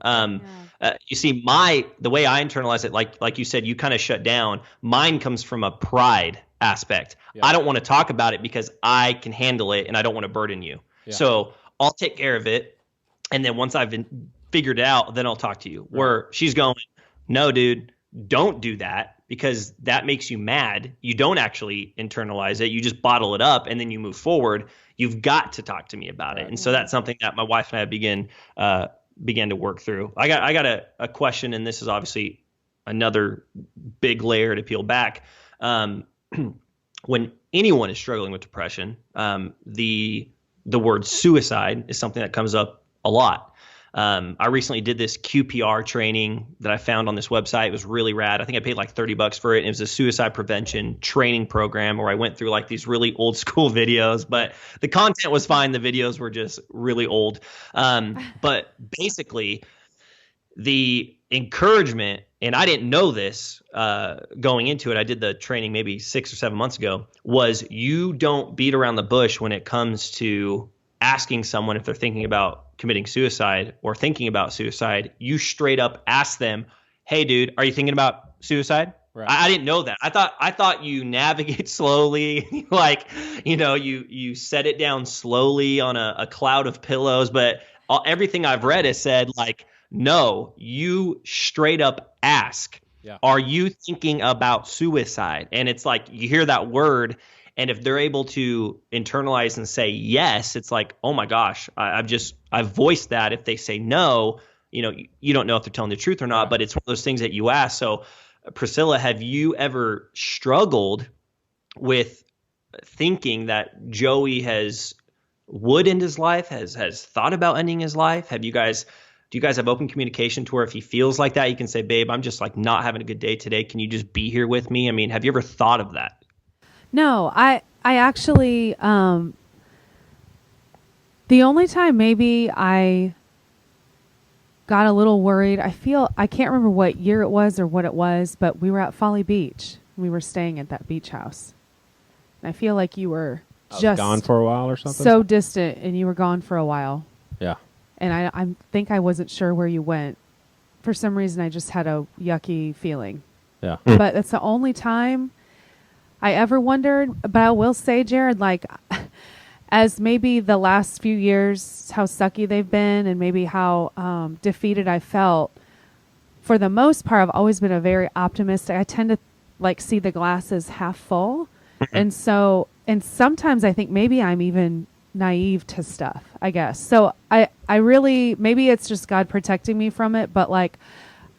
You see, the way I internalize it, like you said, you kind of shut down. Mine comes from a pride aspect. Yeah. I don't want to talk about it because I can handle it and I don't want to burden you. Yeah. So I'll take care of it. And then once I've figured it out, then I'll talk to you. Right. Where she's going, no, dude, don't do that. because that makes you mad. You don't actually internalize it. You just bottle it up and then you move forward. You've got to talk to me about it. And so that's something that my wife and I began to work through. I got a question, and this is obviously another big layer to peel back. When anyone is struggling with depression, the word suicide is something that comes up a lot. I recently did this QPR training that I found on this website. It was really rad. I think I paid like $30 for it. And it was a suicide prevention training program where I went through like these really old school videos, but the content was fine. The videos were just really old. But basically the encouragement, and I didn't know this going into it, I did the training maybe 6 or 7 months ago, was you don't beat around the bush when it comes to asking someone if they're thinking about committing suicide or thinking about suicide. You straight up ask them, hey, dude, are you thinking about suicide? Right. I didn't know that. I thought you navigate slowly, like, you set it down slowly on a cloud of pillows. But everything I've read has said, like, no, you straight up ask, are you thinking about suicide? And it's like you hear that word, and if they're able to internalize and say yes, it's like, oh my gosh, I've voiced that. If they say no, you don't know if they're telling the truth or not, but it's one of those things that you ask. So Priscilla, have you ever struggled with thinking that Joey would end his life, has thought about ending his life? Do you guys have open communication to where if he feels like that, you can say, babe, I'm just like not having a good day today. Can you just be here with me? I mean, have you ever thought of that? No, I actually, the only time maybe I got a little worried, I can't remember what year it was or what it was, but we were at Folly Beach. We were staying at that beach house. And I feel like you were just gone for a while or something. So distant, and you were gone for a while. Yeah. And I think I wasn't sure where you went. For some reason, I just had a yucky feeling. Yeah. But that's the only time I ever wondered. But I will say, Jarrid, like, as maybe the last few years, how sucky they've been and maybe how defeated I felt, for the most part, I've always been a very optimistic. I tend to like see the glass as half full. And sometimes I think maybe I'm even naive to stuff, I guess. So I really, maybe it's just God protecting me from it, but like,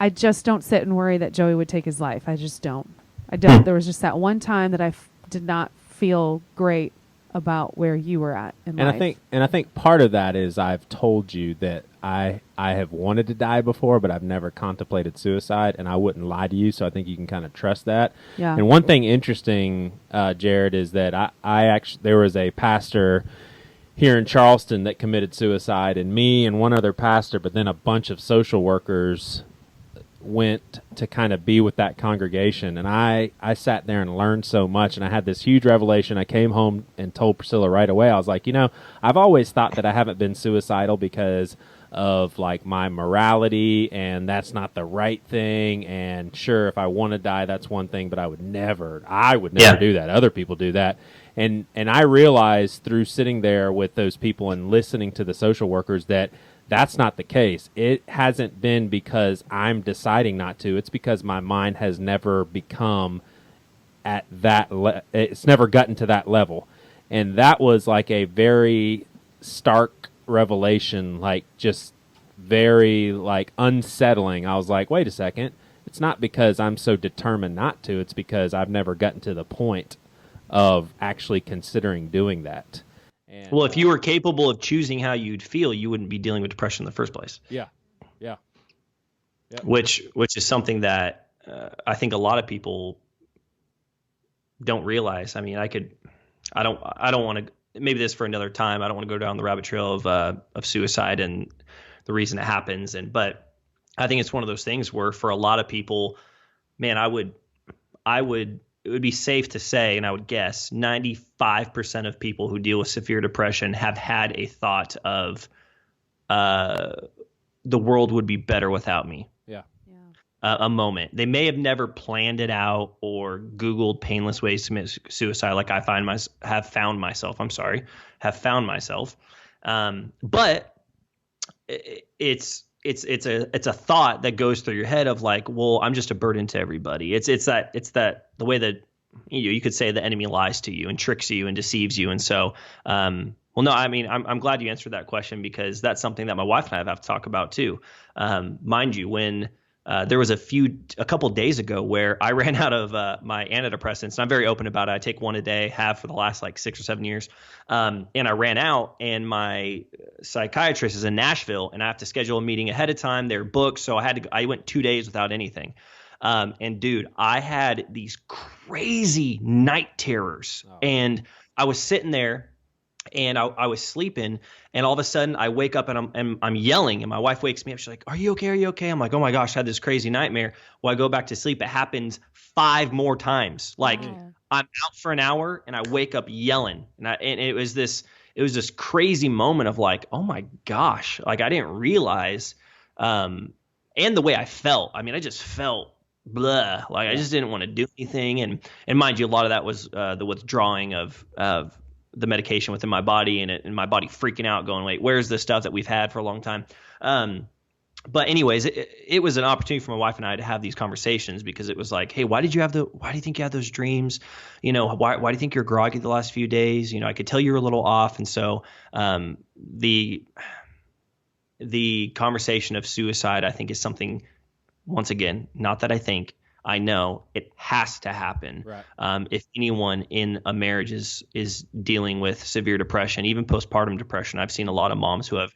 I just don't sit and worry that Joey would take his life. I just don't. There was just that one time that I did not feel great about where you were at in life. I think part of that is I've told you that I have wanted to die before, but I've never contemplated suicide, and I wouldn't lie to you, so I think you can kind of trust that. Yeah. And one thing interesting, Jarrid, is that I actually, there was a pastor here in Charleston that committed suicide, and me and one other pastor, but then a bunch of social workers went to kind of be with that congregation. And I sat there and learned so much, and I had this huge revelation. I came home and told Priscilla right away. I was like, I've always thought that I haven't been suicidal because of like my morality, and that's not the right thing. And sure, if I want to die, that's one thing, but I would never do that. Other people do that. And I realized through sitting there with those people and listening to the social workers that that's not the case. It hasn't been because I'm deciding not to. It's because my mind has never become at that it's never gotten to that level. And that was like a very stark revelation, like just very like unsettling. I was like, wait a second. It's not because I'm so determined not to. It's because I've never gotten to the point of actually considering doing that. And, well, if you were capable of choosing how you'd feel, you wouldn't be dealing with depression in the first place. Yeah. Yep. Which is something that I think a lot of people don't realize. I mean, I don't want to. Maybe this for another time. I don't want to go down the rabbit trail of suicide and the reason it happens. But I think it's one of those things where for a lot of people, man, it would be safe to say, and I would guess 95% of people who deal with severe depression have had a thought of the world would be better without me. Yeah. A moment. They may have never planned it out or Googled painless ways to commit suicide like I have found myself. But it's it's a thought that goes through your head of like, well, I'm just a burden to everybody. It's the way that you could say the enemy lies to you and tricks you and deceives you. And so, well, no, I mean, I'm glad you answered that question, because that's something that my wife and I have to talk about too. Mind you, when there was a couple days ago where I ran out of my antidepressants, and I'm very open about it. I take one a day, have for the last like 6 or 7 years. And I ran out, and my psychiatrist is in Nashville, and I have to schedule a meeting ahead of time. They're booked, so I went 2 days without anything. And dude, I had these crazy night terrors, and I was sitting there. And I was sleeping, and all of a sudden I wake up and I'm yelling, and my wife wakes me up. She's like, "Are you okay? Are you okay?" I'm like, "Oh my gosh, I had this crazy nightmare." Well, I go back to sleep. It happens 5 more times. Like I'm out for an hour and I wake up yelling, and it was this crazy moment of like, oh my gosh, like I didn't realize, and the way I felt. I mean, I just felt blah, like I just didn't want to do anything, and mind you, a lot of that was the withdrawing of the medication within my body, and my body freaking out, going, wait, where's the stuff that we've had for a long time? But anyways, it was an opportunity for my wife and I to have these conversations, because it was like, hey, why do you think you had those dreams? You know, why do you think you're groggy the last few days? You know, I could tell you were a little off. And so, the conversation of suicide, I think, is something, once again, not that I know it has to happen. Right. If anyone in a marriage is dealing with severe depression, even postpartum depression, I've seen a lot of moms who have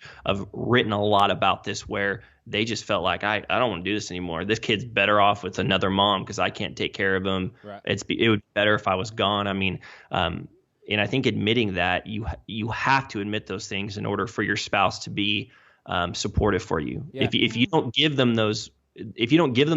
written a lot about this, where they just felt like, I don't want to do this anymore. This kid's better off with another mom because I can't take care of him. Right. It would be better if I was gone. I mean, and I think admitting that you have to admit those things in order for your spouse to be supportive for you. Yeah. If you don't give them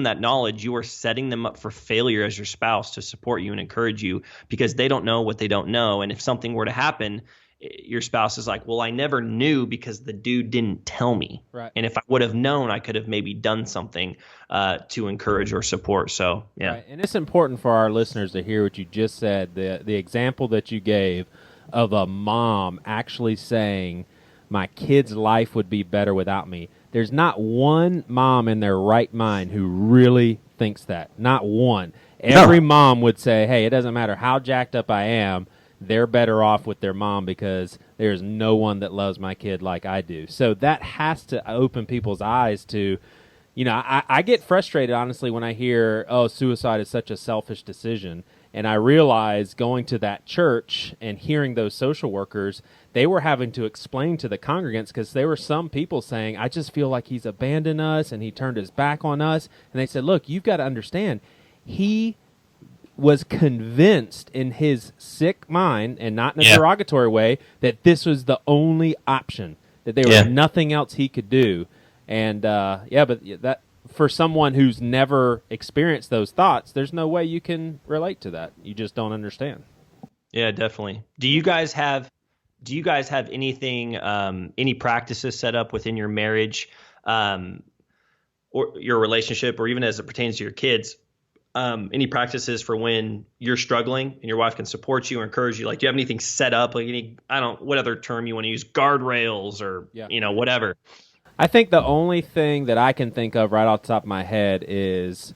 that knowledge, you are setting them up for failure as your spouse to support you and encourage you, because they don't know what they don't know. And if something were to happen, your spouse is like, well, I never knew because the dude didn't tell me. Right. And if I would have known, I could have maybe done something to encourage or support. So, yeah. Right. And it's important for our listeners to hear what you just said, the example that you gave of a mom actually saying, my kid's life would be better without me. There's not one mom in their right mind who really thinks that. Not one. Every mom would say, hey, it doesn't matter how jacked up I am, they're better off with their mom because there's no one that loves my kid like I do. So that has to open people's eyes to, you know, I get frustrated, honestly, when I hear, oh, suicide is such a selfish decision. And I realize going to that church and hearing those social workers, they were having to explain to the congregants, because there were some people saying, I just feel like he's abandoned us and he turned his back on us. And they said, look, you've got to understand, he was convinced in his sick mind, and not in a derogatory way, that this was the only option, that there was nothing else he could do. And, but that, for someone who's never experienced those thoughts, there's no way you can relate to that. You just don't understand. Yeah, definitely. Do you guys have anything, any practices set up within your marriage, or your relationship, or even as it pertains to your kids? Any practices for when you're struggling and your wife can support you or encourage you? Like, do you have anything set up? Like what other term you want to use? Guardrails or, whatever. I think the only thing that I can think of right off the top of my head is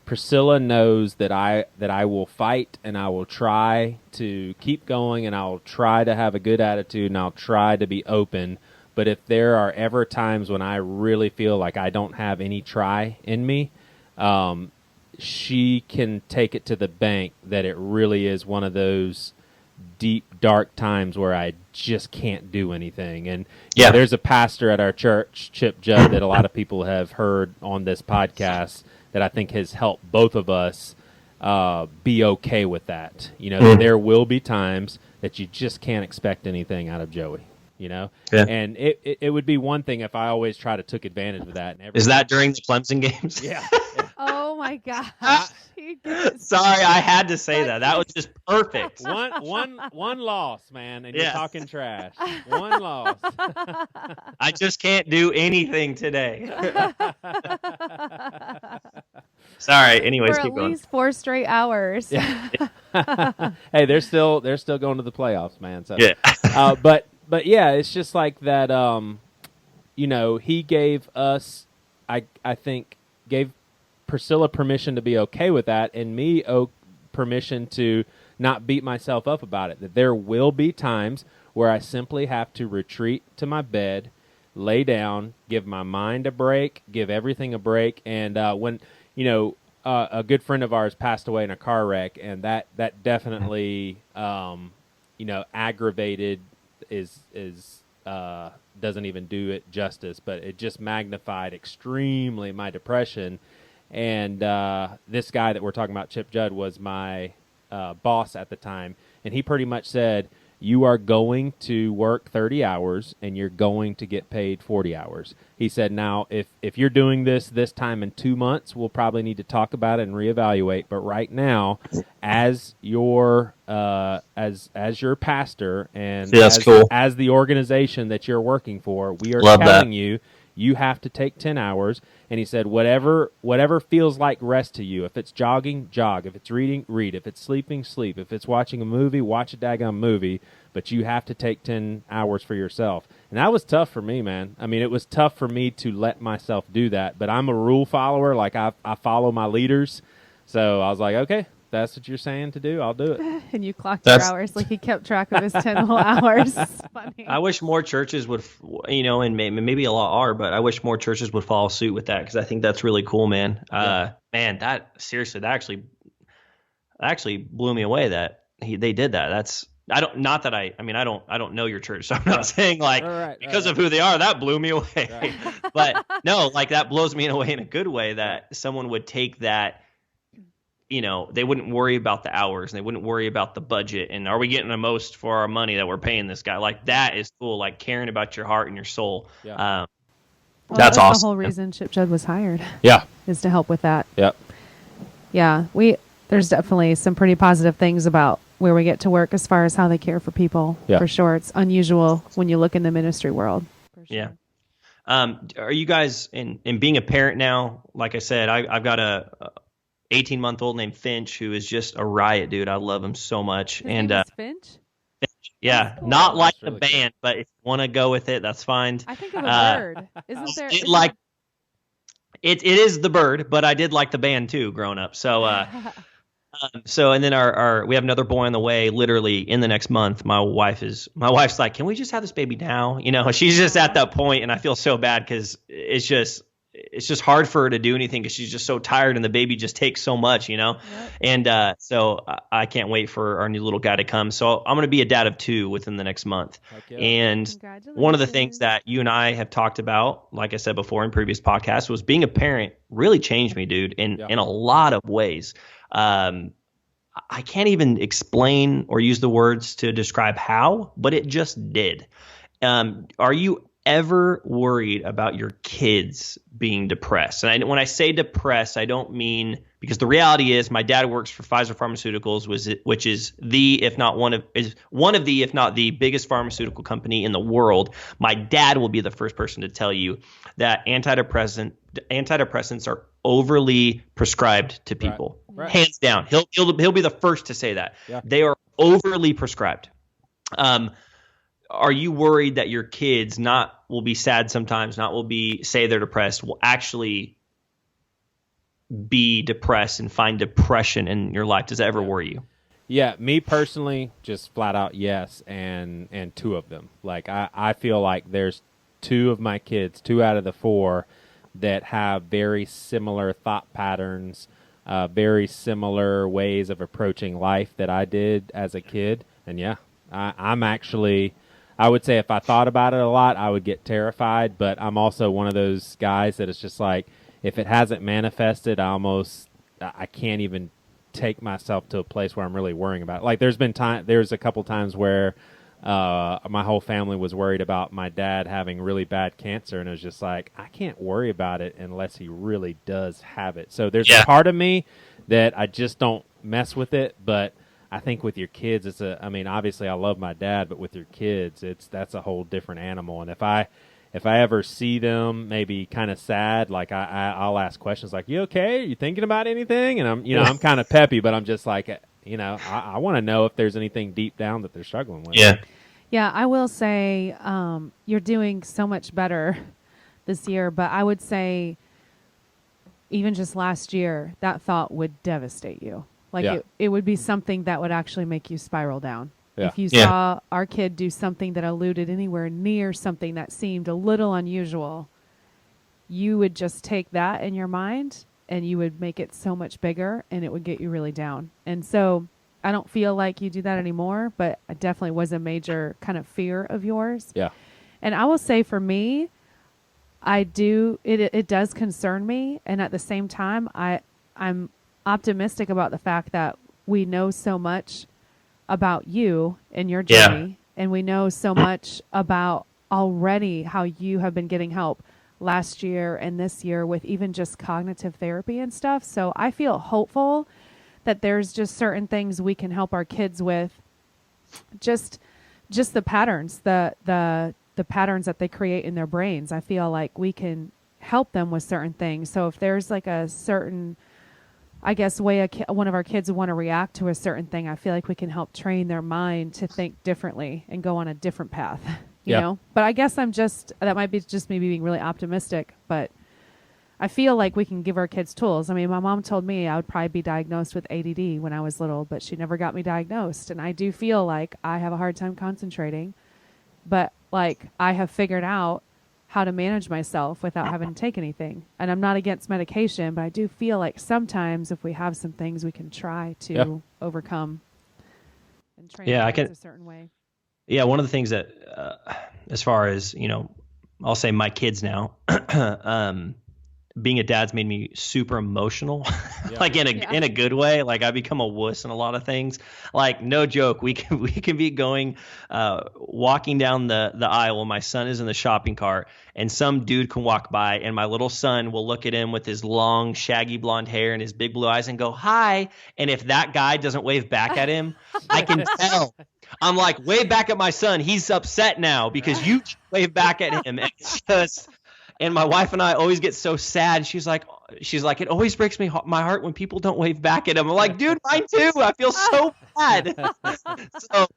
Priscilla knows that I will fight, and I will try to keep going, and I'll try to have a good attitude, and I'll try to be open. But if there are ever times when I really feel like I don't have any try in me, she can take it to the bank that it really is one of those deep, dark times where I just can't do anything. And there's a pastor at our church, Chip Judd, that a lot of people have heard on this podcast, that I think has helped both of us be okay with that. You know, there will be times that you just can't expect anything out of Joey. You know, and it would be one thing if I always try to took advantage of that. And is that during the Clemson games? Yeah. Oh my gosh! Sorry, I had to say that. That was just perfect. One loss, man, and you're talking trash. One loss. I just can't do anything today. Sorry. Anyways, for keep going. At least 4 straight hours. Yeah. Hey, they're still going to the playoffs, man. So, but yeah, it's just like that. he gave us, I think, gave Priscilla permission to be okay with that, and me permission to not beat myself up about it. That there will be times where I simply have to retreat to my bed, lay down, give my mind a break, give everything a break. And when a good friend of ours passed away in a car wreck, and that definitely aggravated is doesn't even do it justice, but it just magnified extremely my depression. And this guy that we're talking about, Chip Judd, was my boss at the time, and he pretty much said, you are going to work 30 hours and you're going to get paid 40 hours. He said, now, if you're doing this time in 2 months, we'll probably need to talk about it and reevaluate. But right now, as your pastor and as the organization that you're working for, we are telling you, you have to take 10 hours. And he said, whatever feels like rest to you. If it's jogging, jog. If it's reading, read. If it's sleeping, sleep. If it's watching a movie, watch a daggone movie. But you have to take 10 hours for yourself. And that was tough for me, man. I mean, it was tough for me to let myself do that. But I'm a rule follower. Like, I follow my leaders. So I was like, okay, that's what you're saying to do. I'll do it. And you clocked your hours. Like, he kept track of his 10 whole hours. It's funny. I wish more churches would, and maybe a lot are, but I wish more churches would follow suit with that, because I think that's really cool, man. Man, that actually blew me away that they did that. I don't know your church, so I'm not saying because of who they are, that blew me away. Right. But no, like, that blows me away in a good way that someone would take that. They wouldn't worry about the hours, and they wouldn't worry about the budget, and are we getting the most for our money that we're paying this guy? Like, that is cool. Like, caring about your heart and your soul. Yeah. That's awesome. The whole reason Chip Judd was hired. Yeah. Is to help with that. Yep. Yeah. There's definitely some pretty positive things about where we get to work as far as how they care for people. Yeah. For sure. It's unusual when you look in the ministry world. For sure. Yeah. Are you guys in being a parent now? Like I said, I've got a 18-month-old named Finch, who is just a riot, dude. I love him so much. His name is Finch? Finch, yeah. Cool. Not like the band, but if you want to go with it, that's fine. I think of a bird. Isn't there? It is the bird, but I did like the band too growing up. So and then we have another boy on the way, literally in the next month. My wife's like, can we just have this baby now? She's just at that point, and I feel so bad because it's just hard for her to do anything because she's just so tired, and the baby just takes so much, Yep. And so I can't wait for our new little guy to come. So I'm going to be a dad of 2 within the next month. Yeah. And one of the things that you and I have talked about, like I said before in previous podcasts, was being a parent really changed me, dude, in a lot of ways. I can't even explain or use the words to describe how, but it just did. Are you ever worried about your kids being depressed? And when I say depressed, I don't mean, because the reality is my dad works for Pfizer Pharmaceuticals, which is if not the biggest pharmaceutical company in the world. My dad will be the first person to tell you that antidepressants are overly prescribed to people. Right. Hands down. He'll be the first to say that. Yeah. They are overly prescribed. Are you worried that your kids will be sad sometimes, say they're depressed, will actually be depressed and find depression in your life? Does that ever worry you? Yeah, me personally, just flat out yes, and 2 of them. Like, I feel like there's 2 of my kids, 2 out of the 4, that have very similar thought patterns, very similar ways of approaching life that I did as a kid. And yeah, I'm actually... I would say if I thought about it a lot, I would get terrified, but I'm also one of those guys that is just like, if it hasn't manifested, I can't even take myself to a place where I'm really worrying about it. Like, there's a couple times where my whole family was worried about my dad having really bad cancer, and it was just like, I can't worry about it unless he really does have it. So there's a part of me that I just don't mess with it, but I think with your kids, obviously I love my dad, but with your kids, that's a whole different animal. And if I ever see them maybe kind of sad, like I'll ask questions like, "You okay? Are you thinking about anything?" And I'm kind of peppy, but I'm just like, I want to know if there's anything deep down that they're struggling with. Yeah. I will say, you're doing so much better this year, but I would say even just last year, that thought would devastate you. Like it would be something that would actually make you spiral down. Yeah. If you saw our kid do something that alluded anywhere near something that seemed a little unusual, you would just take that in your mind and you would make it so much bigger and it would get you really down. And so I don't feel like you do that anymore, but it definitely was a major kind of fear of yours. Yeah. And I will say for me, it does concern me. And at the same time, I'm optimistic about the fact that we know so much about you and your journey. And we know so much about already how you have been getting help last year and this year with even just cognitive therapy and stuff. So I feel hopeful that there's just certain things we can help our kids with. Just the patterns, the patterns that they create in their brains. I feel like we can help them with certain things. So if there's like a certain, I guess, way one of our kids would want to react to a certain thing, I feel like we can help train their mind to think differently and go on a different path, you know? But I guess that might be just me being really optimistic, but I feel like we can give our kids tools. I mean, my mom told me I would probably be diagnosed with ADD when I was little, but she never got me diagnosed. And I do feel like I have a hard time concentrating, but like I have figured out how to manage myself without having to take anything. And I'm not against medication, but I do feel like sometimes if we have some things we can try to overcome and train a certain way. Yeah, one of the things that, as far as, I'll say my kids now, being a dad's made me super emotional, like in a good way. Like I become a wuss in a lot of things. Like no joke, we can be going, walking down the aisle when my son is in the shopping cart, and some dude can walk by, and my little son will look at him with his long, shaggy blonde hair and his big blue eyes and go, "Hi." And if that guy doesn't wave back at him, I can tell. I'm like, wave back at my son. He's upset now because you wave back at him. And it's just. And my wife and I always get so sad. She's like, it always breaks my heart when people don't wave back at him. I'm like, dude, mine too. I feel so bad. So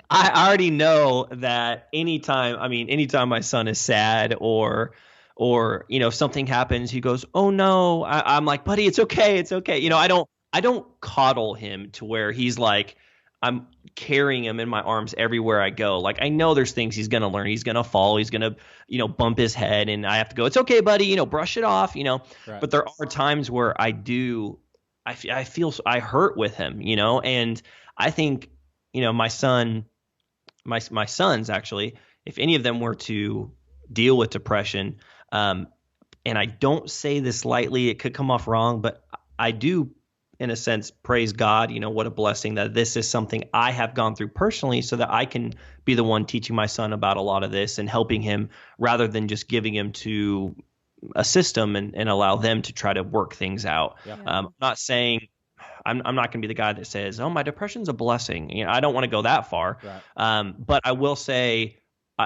I already know that anytime my son is sad or something happens, he goes, "Oh no." I'm like, "Buddy, it's okay. It's okay." I don't coddle him to where he's like, I'm carrying him in my arms everywhere I go. Like I know there's things he's going to learn. He's going to fall. He's going to, bump his head, and I have to go, "It's okay, buddy. Brush it off, Right. But there are times where I feel I hurt with him, and I think, my sons actually, if any of them were to deal with depression, and I don't say this lightly, it could come off wrong, but I do, in a sense, praise God, what a blessing that this is something I have gone through personally so that I can be the one teaching my son about a lot of this and helping him rather than just giving him to a system and allow them to try to work things out. Yeah. I'm not saying I'm not going to be the guy that says, "Oh, my depression's a blessing." I don't want to go that far. Right. But I will say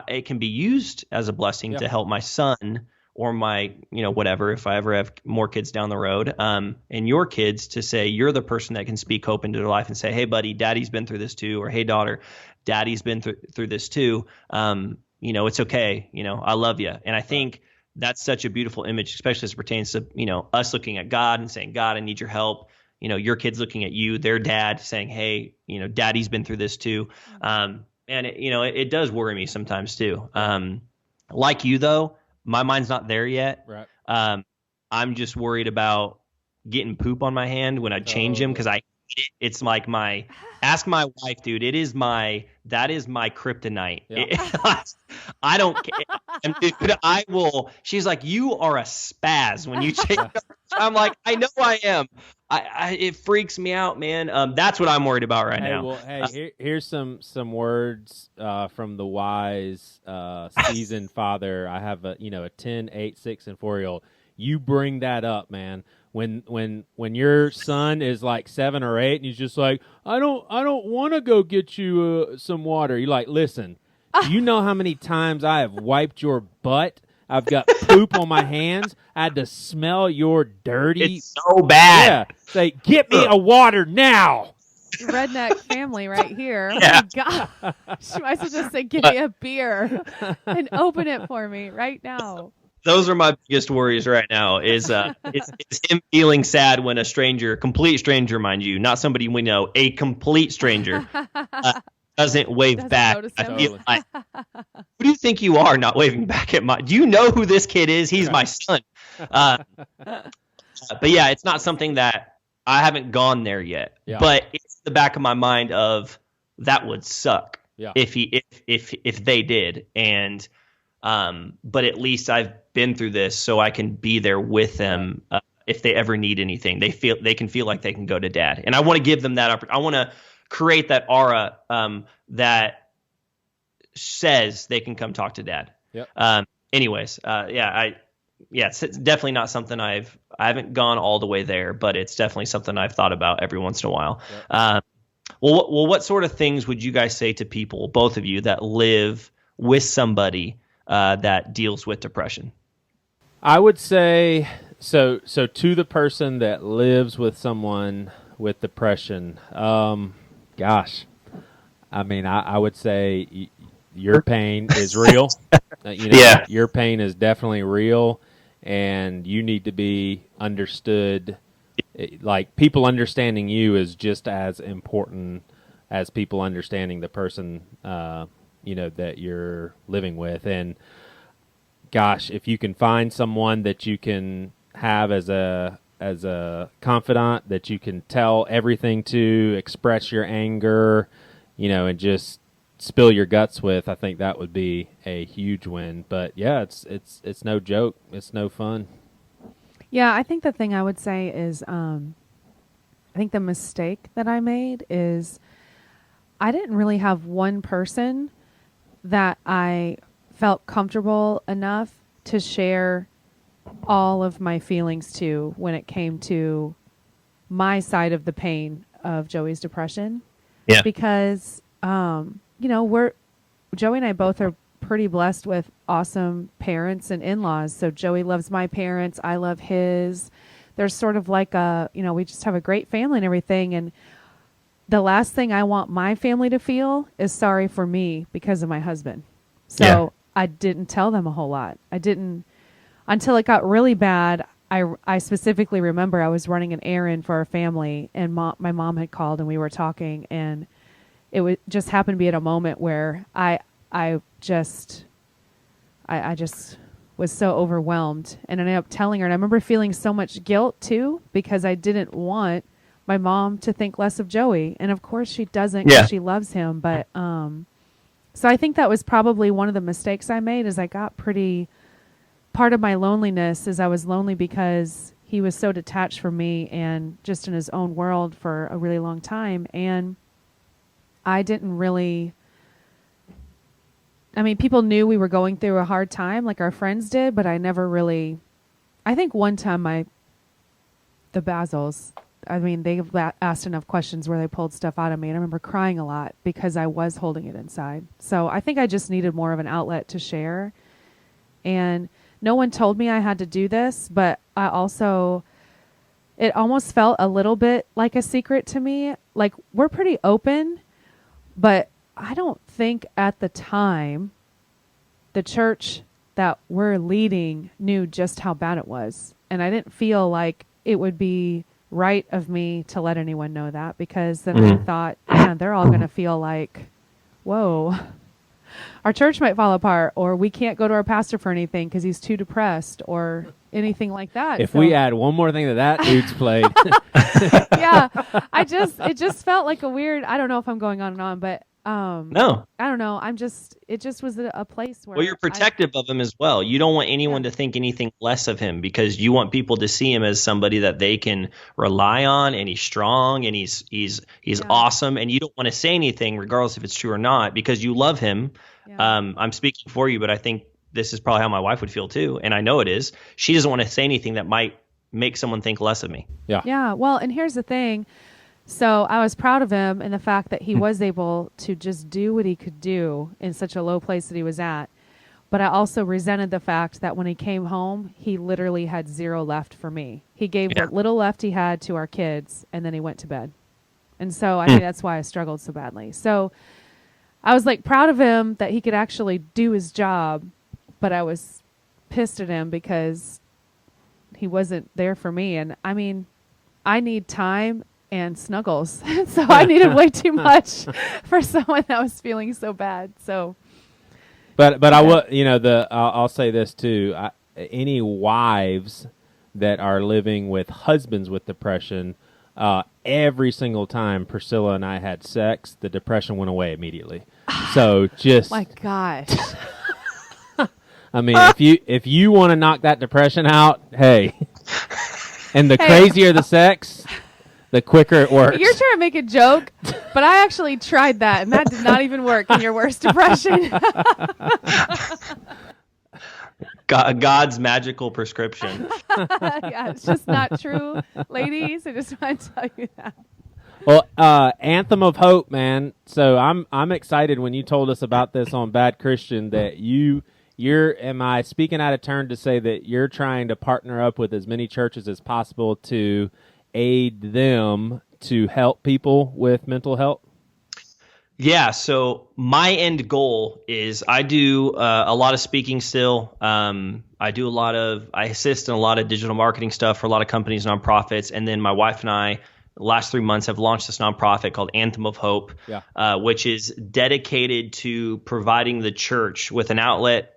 it can be used as a blessing to help my son or my, whatever, if I ever have more kids down the road, and your kids, to say you're the person that can speak hope into their life and say, "Hey, buddy, daddy's been through this too," or "Hey, daughter, daddy's been through this too. It's okay. I love you." And I think that's such a beautiful image, especially as it pertains to, us looking at God and saying, "God, I need your help." Your kids looking at you, their dad saying, "Hey, daddy's been through this too." And it does worry me sometimes too. Like you though, my mind's not there yet. Right. I'm just worried about getting poop on my hand when I change him because it's like ask my wife, dude. That is my kryptonite. Yeah. I don't care. And dude, I will. She's like, "You are a spaz when you change." I'm like, "I know I am." It freaks me out, man. That's what I'm worried about right now. Well, here's some words from the wise seasoned father. I have a 10, 8, 6, and 4-year-old. You bring that up, man. When your son is like 7 or 8 and he's just like, I don't want to go get you some water. You're like, "Listen, do you know how many times I have wiped your butt? I've got poop on my hands. I had to smell your dirty." It's so bad. Yeah. Say, "Get me a water now." Redneck family right here. Yeah. Oh my God. She might as well just say, "Give me a beer and open it for me right now." those are my biggest worries right now. Is him feeling sad when a stranger, complete stranger, mind you, not somebody we know, a complete stranger, doesn't wave Doesn't back. notice I him. feel like, who do you think you are, not waving back at my? Do you know who this kid is? He's my son. But yeah, it's not something that I haven't gone there yet. Yeah. But it's the back of my mind of that would suck if they did. And but at least I've been through this, so I can be there with them if they ever need anything. They can feel like they can go to Dad, and I want to give them that opportunity. I want to create that aura that says they can come talk to Dad. Yep. It's definitely not something I haven't gone all the way there, but it's definitely something I've thought about every once in a while. Yep. What sort of things would you guys say to people, both of you, that live with somebody that deals with depression? I would say so to the person that lives with someone with depression. Gosh, I mean, I would say your pain is real. Your pain is definitely real, and you need to be understood. Like, people understanding you is just as important as people understanding the person that you're living with. And gosh, if you can find someone that you can have as a confidant, that you can tell everything to, express your anger, and just spill your guts with, I think that would be a huge win. But yeah, it's no joke. It's no fun. Yeah, I think the thing I would say is, I think the mistake that I made is I didn't really have one person that I felt comfortable enough to share all of my feelings to when it came to my side of the pain of Joey's depression. Yeah. Because, Joey and I both are pretty blessed with awesome parents and in-laws. So Joey loves my parents. I love his. There's sort of like we just have a great family and everything. And the last thing I want my family to feel is sorry for me because of my husband. So I didn't tell them a whole lot. I didn't until it got really bad. I specifically remember I was running an errand for our family, and my mom had called, and we were talking, and it just happened to be at a moment where I just was so overwhelmed, and I ended up telling her. And I remember feeling so much guilt too, because I didn't want my mom to think less of Joey, and of course she doesn't, because she loves him. But so I think that was probably one of the mistakes I made. Is I got part of my loneliness is I was lonely because he was so detached from me and just in his own world for a really long time, and I didn't really. I mean, people knew we were going through a hard time, like our friends did, but I never really. I think one time the Basils, they asked enough questions where they pulled stuff out of me, and I remember crying a lot because I was holding it inside. So I think I just needed more of an outlet to share. And no one told me I had to do this, but it almost felt a little bit like a secret to me. Like, we're pretty open, but I don't think at the time the church that we're leading knew just how bad it was. And I didn't feel like it would be right of me to let anyone know that, because then I thought, man, they're all going to feel like, whoa, our church might fall apart, or we can't go to our pastor for anything because he's too depressed, or anything like that. If we add one more thing to that dude's plate. Yeah, it just felt like a weird, I don't know if I'm going on and on, but no, I don't know. It just was a place where. Well, you're protective of him as well. You don't want anyone to think anything less of him, because you want people to see him as somebody that they can rely on, and he's strong, and he's awesome, and you don't want to say anything, regardless if it's true or not, because you love him. Yeah. I'm speaking for you, but I think this is probably how my wife would feel too, and I know it is. She doesn't want to say anything that might make someone think less of me. Yeah. Yeah. Well, and here's the thing. So I was proud of him in the fact that he was able to just do what he could do in such a low place that he was at. But I also resented the fact that when he came home, he literally had zero left for me. He gave what little left he had to our kids, and then he went to bed. And so I think that's why I struggled so badly. So I was proud of him that he could actually do his job, but I was pissed at him because he wasn't there for me. And I mean, I need time and snuggles. So I needed way too much for someone that was feeling so bad. So, but I will, I'll say this too. Any wives that are living with husbands with depression, every single time Priscilla and I had sex, the depression went away immediately. So just, my gosh. I mean, if you want to knock that depression out, hey, and the crazier the sex, the quicker it works. You're trying to make a joke, but I actually tried that, and that did not even work in your worst depression. God's magical prescription. Yeah, it's just not true, ladies. I just want to tell you that. Well, Anthem of Hope, man. So I'm excited when you told us about this on Bad Christian that you're am I speaking out of turn to say that you're trying to partner up with as many churches as possible to aid them to help people with mental health? Yeah, so my end goal is I do a lot of speaking still. I assist in a lot of digital marketing stuff for a lot of companies, nonprofits, and then my wife and I, the last 3 months, have launched this nonprofit called Anthem of Hope, which is dedicated to providing the church with an outlet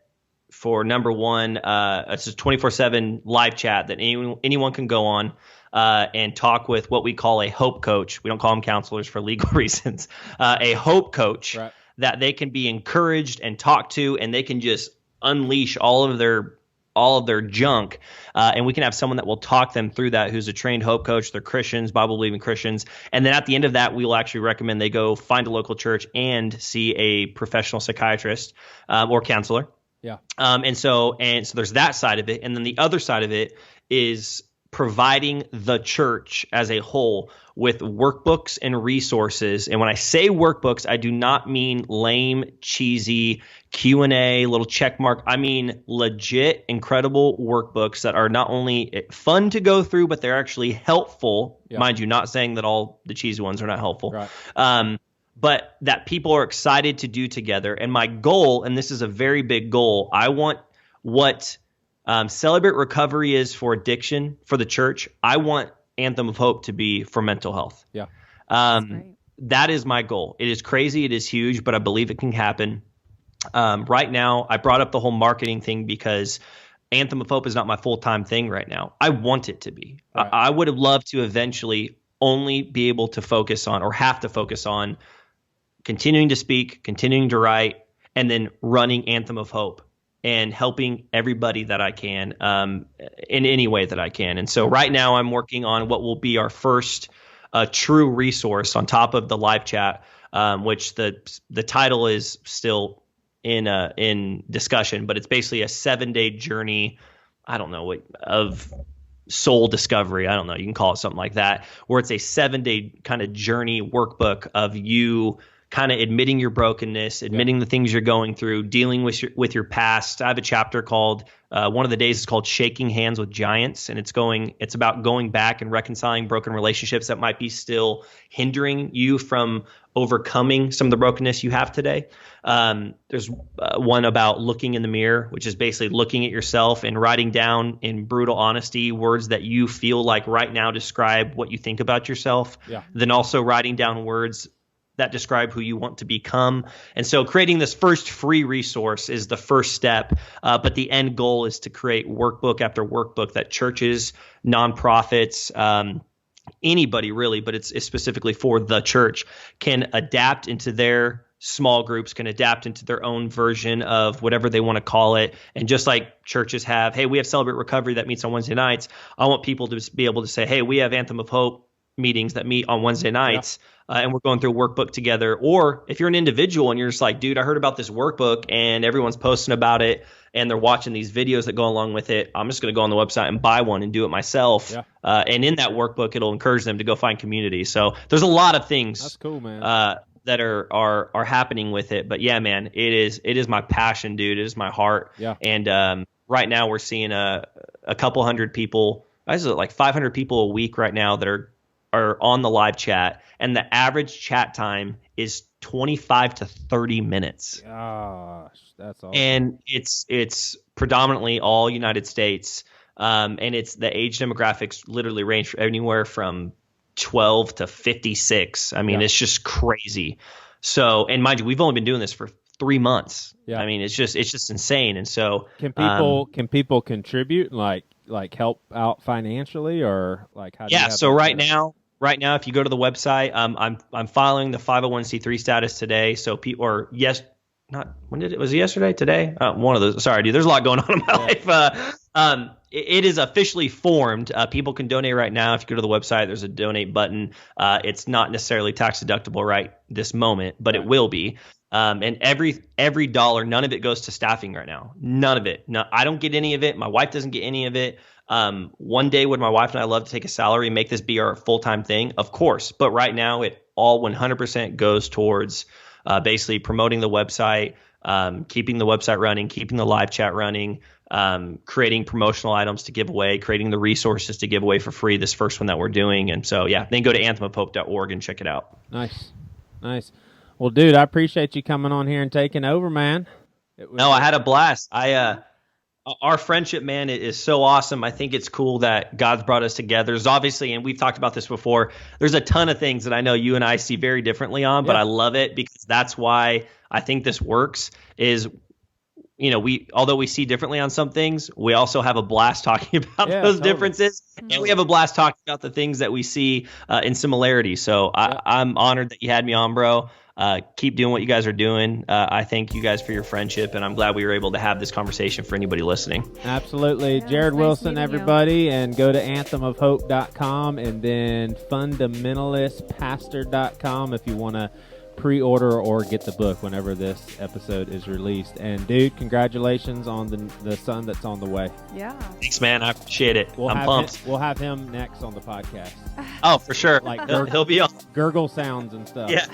for, number one, it's a 24/7 live chat that anyone can go on and talk with what we call a hope coach. We don't call them counselors for legal reasons. A hope coach that they can be encouraged and talked to, and they can just unleash all of their junk. And we can have someone that will talk them through that, who's a trained hope coach. They're Christians, Bible-believing Christians. And then at the end of that, we will actually recommend they go find a local church and see a professional psychiatrist or counselor. Yeah. And so there's that side of it. And then the other side of it is providing the church as a whole with workbooks and resources. And when I say workbooks, I do not mean lame, cheesy Q&A, little check mark. I mean legit, incredible workbooks that are not only fun to go through, but they're actually helpful. Yeah. Mind you, not saying that all the cheesy ones are not helpful. Right. But that people are excited to do together. And my goal, and this is a very big goal, I want what Celebrate Recovery is for addiction for the church. I want Anthem of Hope to be for mental health. Yeah. That is my goal. It is crazy. It is huge, but I believe it can happen. Right now, I brought up the whole marketing thing because Anthem of Hope is not my full-time thing right now. I want it to be. Right. I would have loved to eventually only be able to focus on, or have to focus on, continuing to speak, continuing to write, and then running Anthem of Hope and helping everybody that I can in any way that I can. And so right now I'm working on what will be our first true resource on top of the live chat, which the title is still in discussion, but it's basically a 7-day journey, I don't know, of soul discovery. I don't know. You can call it something like that, where it's a 7-day kind of journey workbook of you kind of admitting your brokenness, admitting the things you're going through, dealing with your past. I have a chapter called one of the days is called Shaking Hands with Giants, and it's about going back and reconciling broken relationships that might be still hindering you from overcoming some of the brokenness you have today. There's one about looking in the mirror, which is basically looking at yourself and writing down in brutal honesty words that you feel like right now describe what you think about yourself. Yeah. Then also writing down words that describe who you want to become. And so creating this first free resource is the first step. But the end goal is to create workbook after workbook that churches, nonprofits, anybody really, but it's specifically for the church, can adapt into their small groups, can adapt into their own version of whatever they want to call it. And just like churches have, hey, we have Celebrate Recovery that meets on Wednesday nights. I want people to be able to say, hey, we have Anthem of Hope meetings that meet on Wednesday nights. Yeah. And we're going through a workbook together. Or if you're an individual and you're just like, dude, I heard about this workbook and everyone's posting about it and they're watching these videos that go along with it, I'm just going to go on the website and buy one and do it myself. Yeah. And in that workbook, it'll encourage them to go find community. So there's a lot of things. That's cool, man. That are happening with it. But yeah, man, it is my passion, dude. It is my heart. Yeah. And right now we're seeing a couple hundred people. This is like 500 people a week right now that are on the live chat, and the average chat time is 25 to 30 minutes. Gosh, that's awesome. And it's predominantly all United States. And it's the age demographics literally range from anywhere from 12 to 56. I mean, it's just crazy. So, and mind you, we've only been doing this for 3 months. Yeah. I mean, it's just insane. And so can people contribute, like help out financially, or like how do you have so right now, if you go to the website, I'm filing the 501c3 status today. So was it yesterday? Today? One of those. Sorry, dude. There's a lot going on in my life. It is officially formed. People can donate right now. If you go to the website, there's a donate button. It's not necessarily tax deductible right this moment, but it will be. And every dollar, none of it goes to staffing right now. None of it. No, I don't get any of it. My wife doesn't get any of it. One day would my wife and I love to take a salary and make this be our full-time thing? Of course. But right now it all 100% goes towards basically promoting the website, keeping the website running, keeping the live chat running, creating promotional items to give away, creating the resources to give away for free, this first one that we're doing. And so, then go to anthemofhope.org and check it out. Nice. Well, dude, I appreciate you coming on here and taking over, man. I had a blast. Our friendship, man, is so awesome. I think it's cool that God's brought us together. There's obviously, and we've talked about this before, there's a ton of things that I know you and I see very differently on, but I love it because that's why I think this works is, although we see differently on some things, we also have a blast talking about those differences. And we have a blast talking about the things that we see in similarity. So I'm honored that you had me on, bro. Keep doing what you guys are doing. I thank you guys for your friendship, and I'm glad we were able to have this conversation for anybody listening. Absolutely. Jarrid Wilson, everybody, and go to anthemofhope.com and then fundamentalistpastor.com if you want to pre-order or get the book whenever this episode is released. And dude, congratulations on the son that's on the way. Yeah. Thanks, man. I appreciate it. I'm pumped. We'll have him next on the podcast. Oh, for sure. Like he'll be on. Gurgle sounds and stuff. Yeah.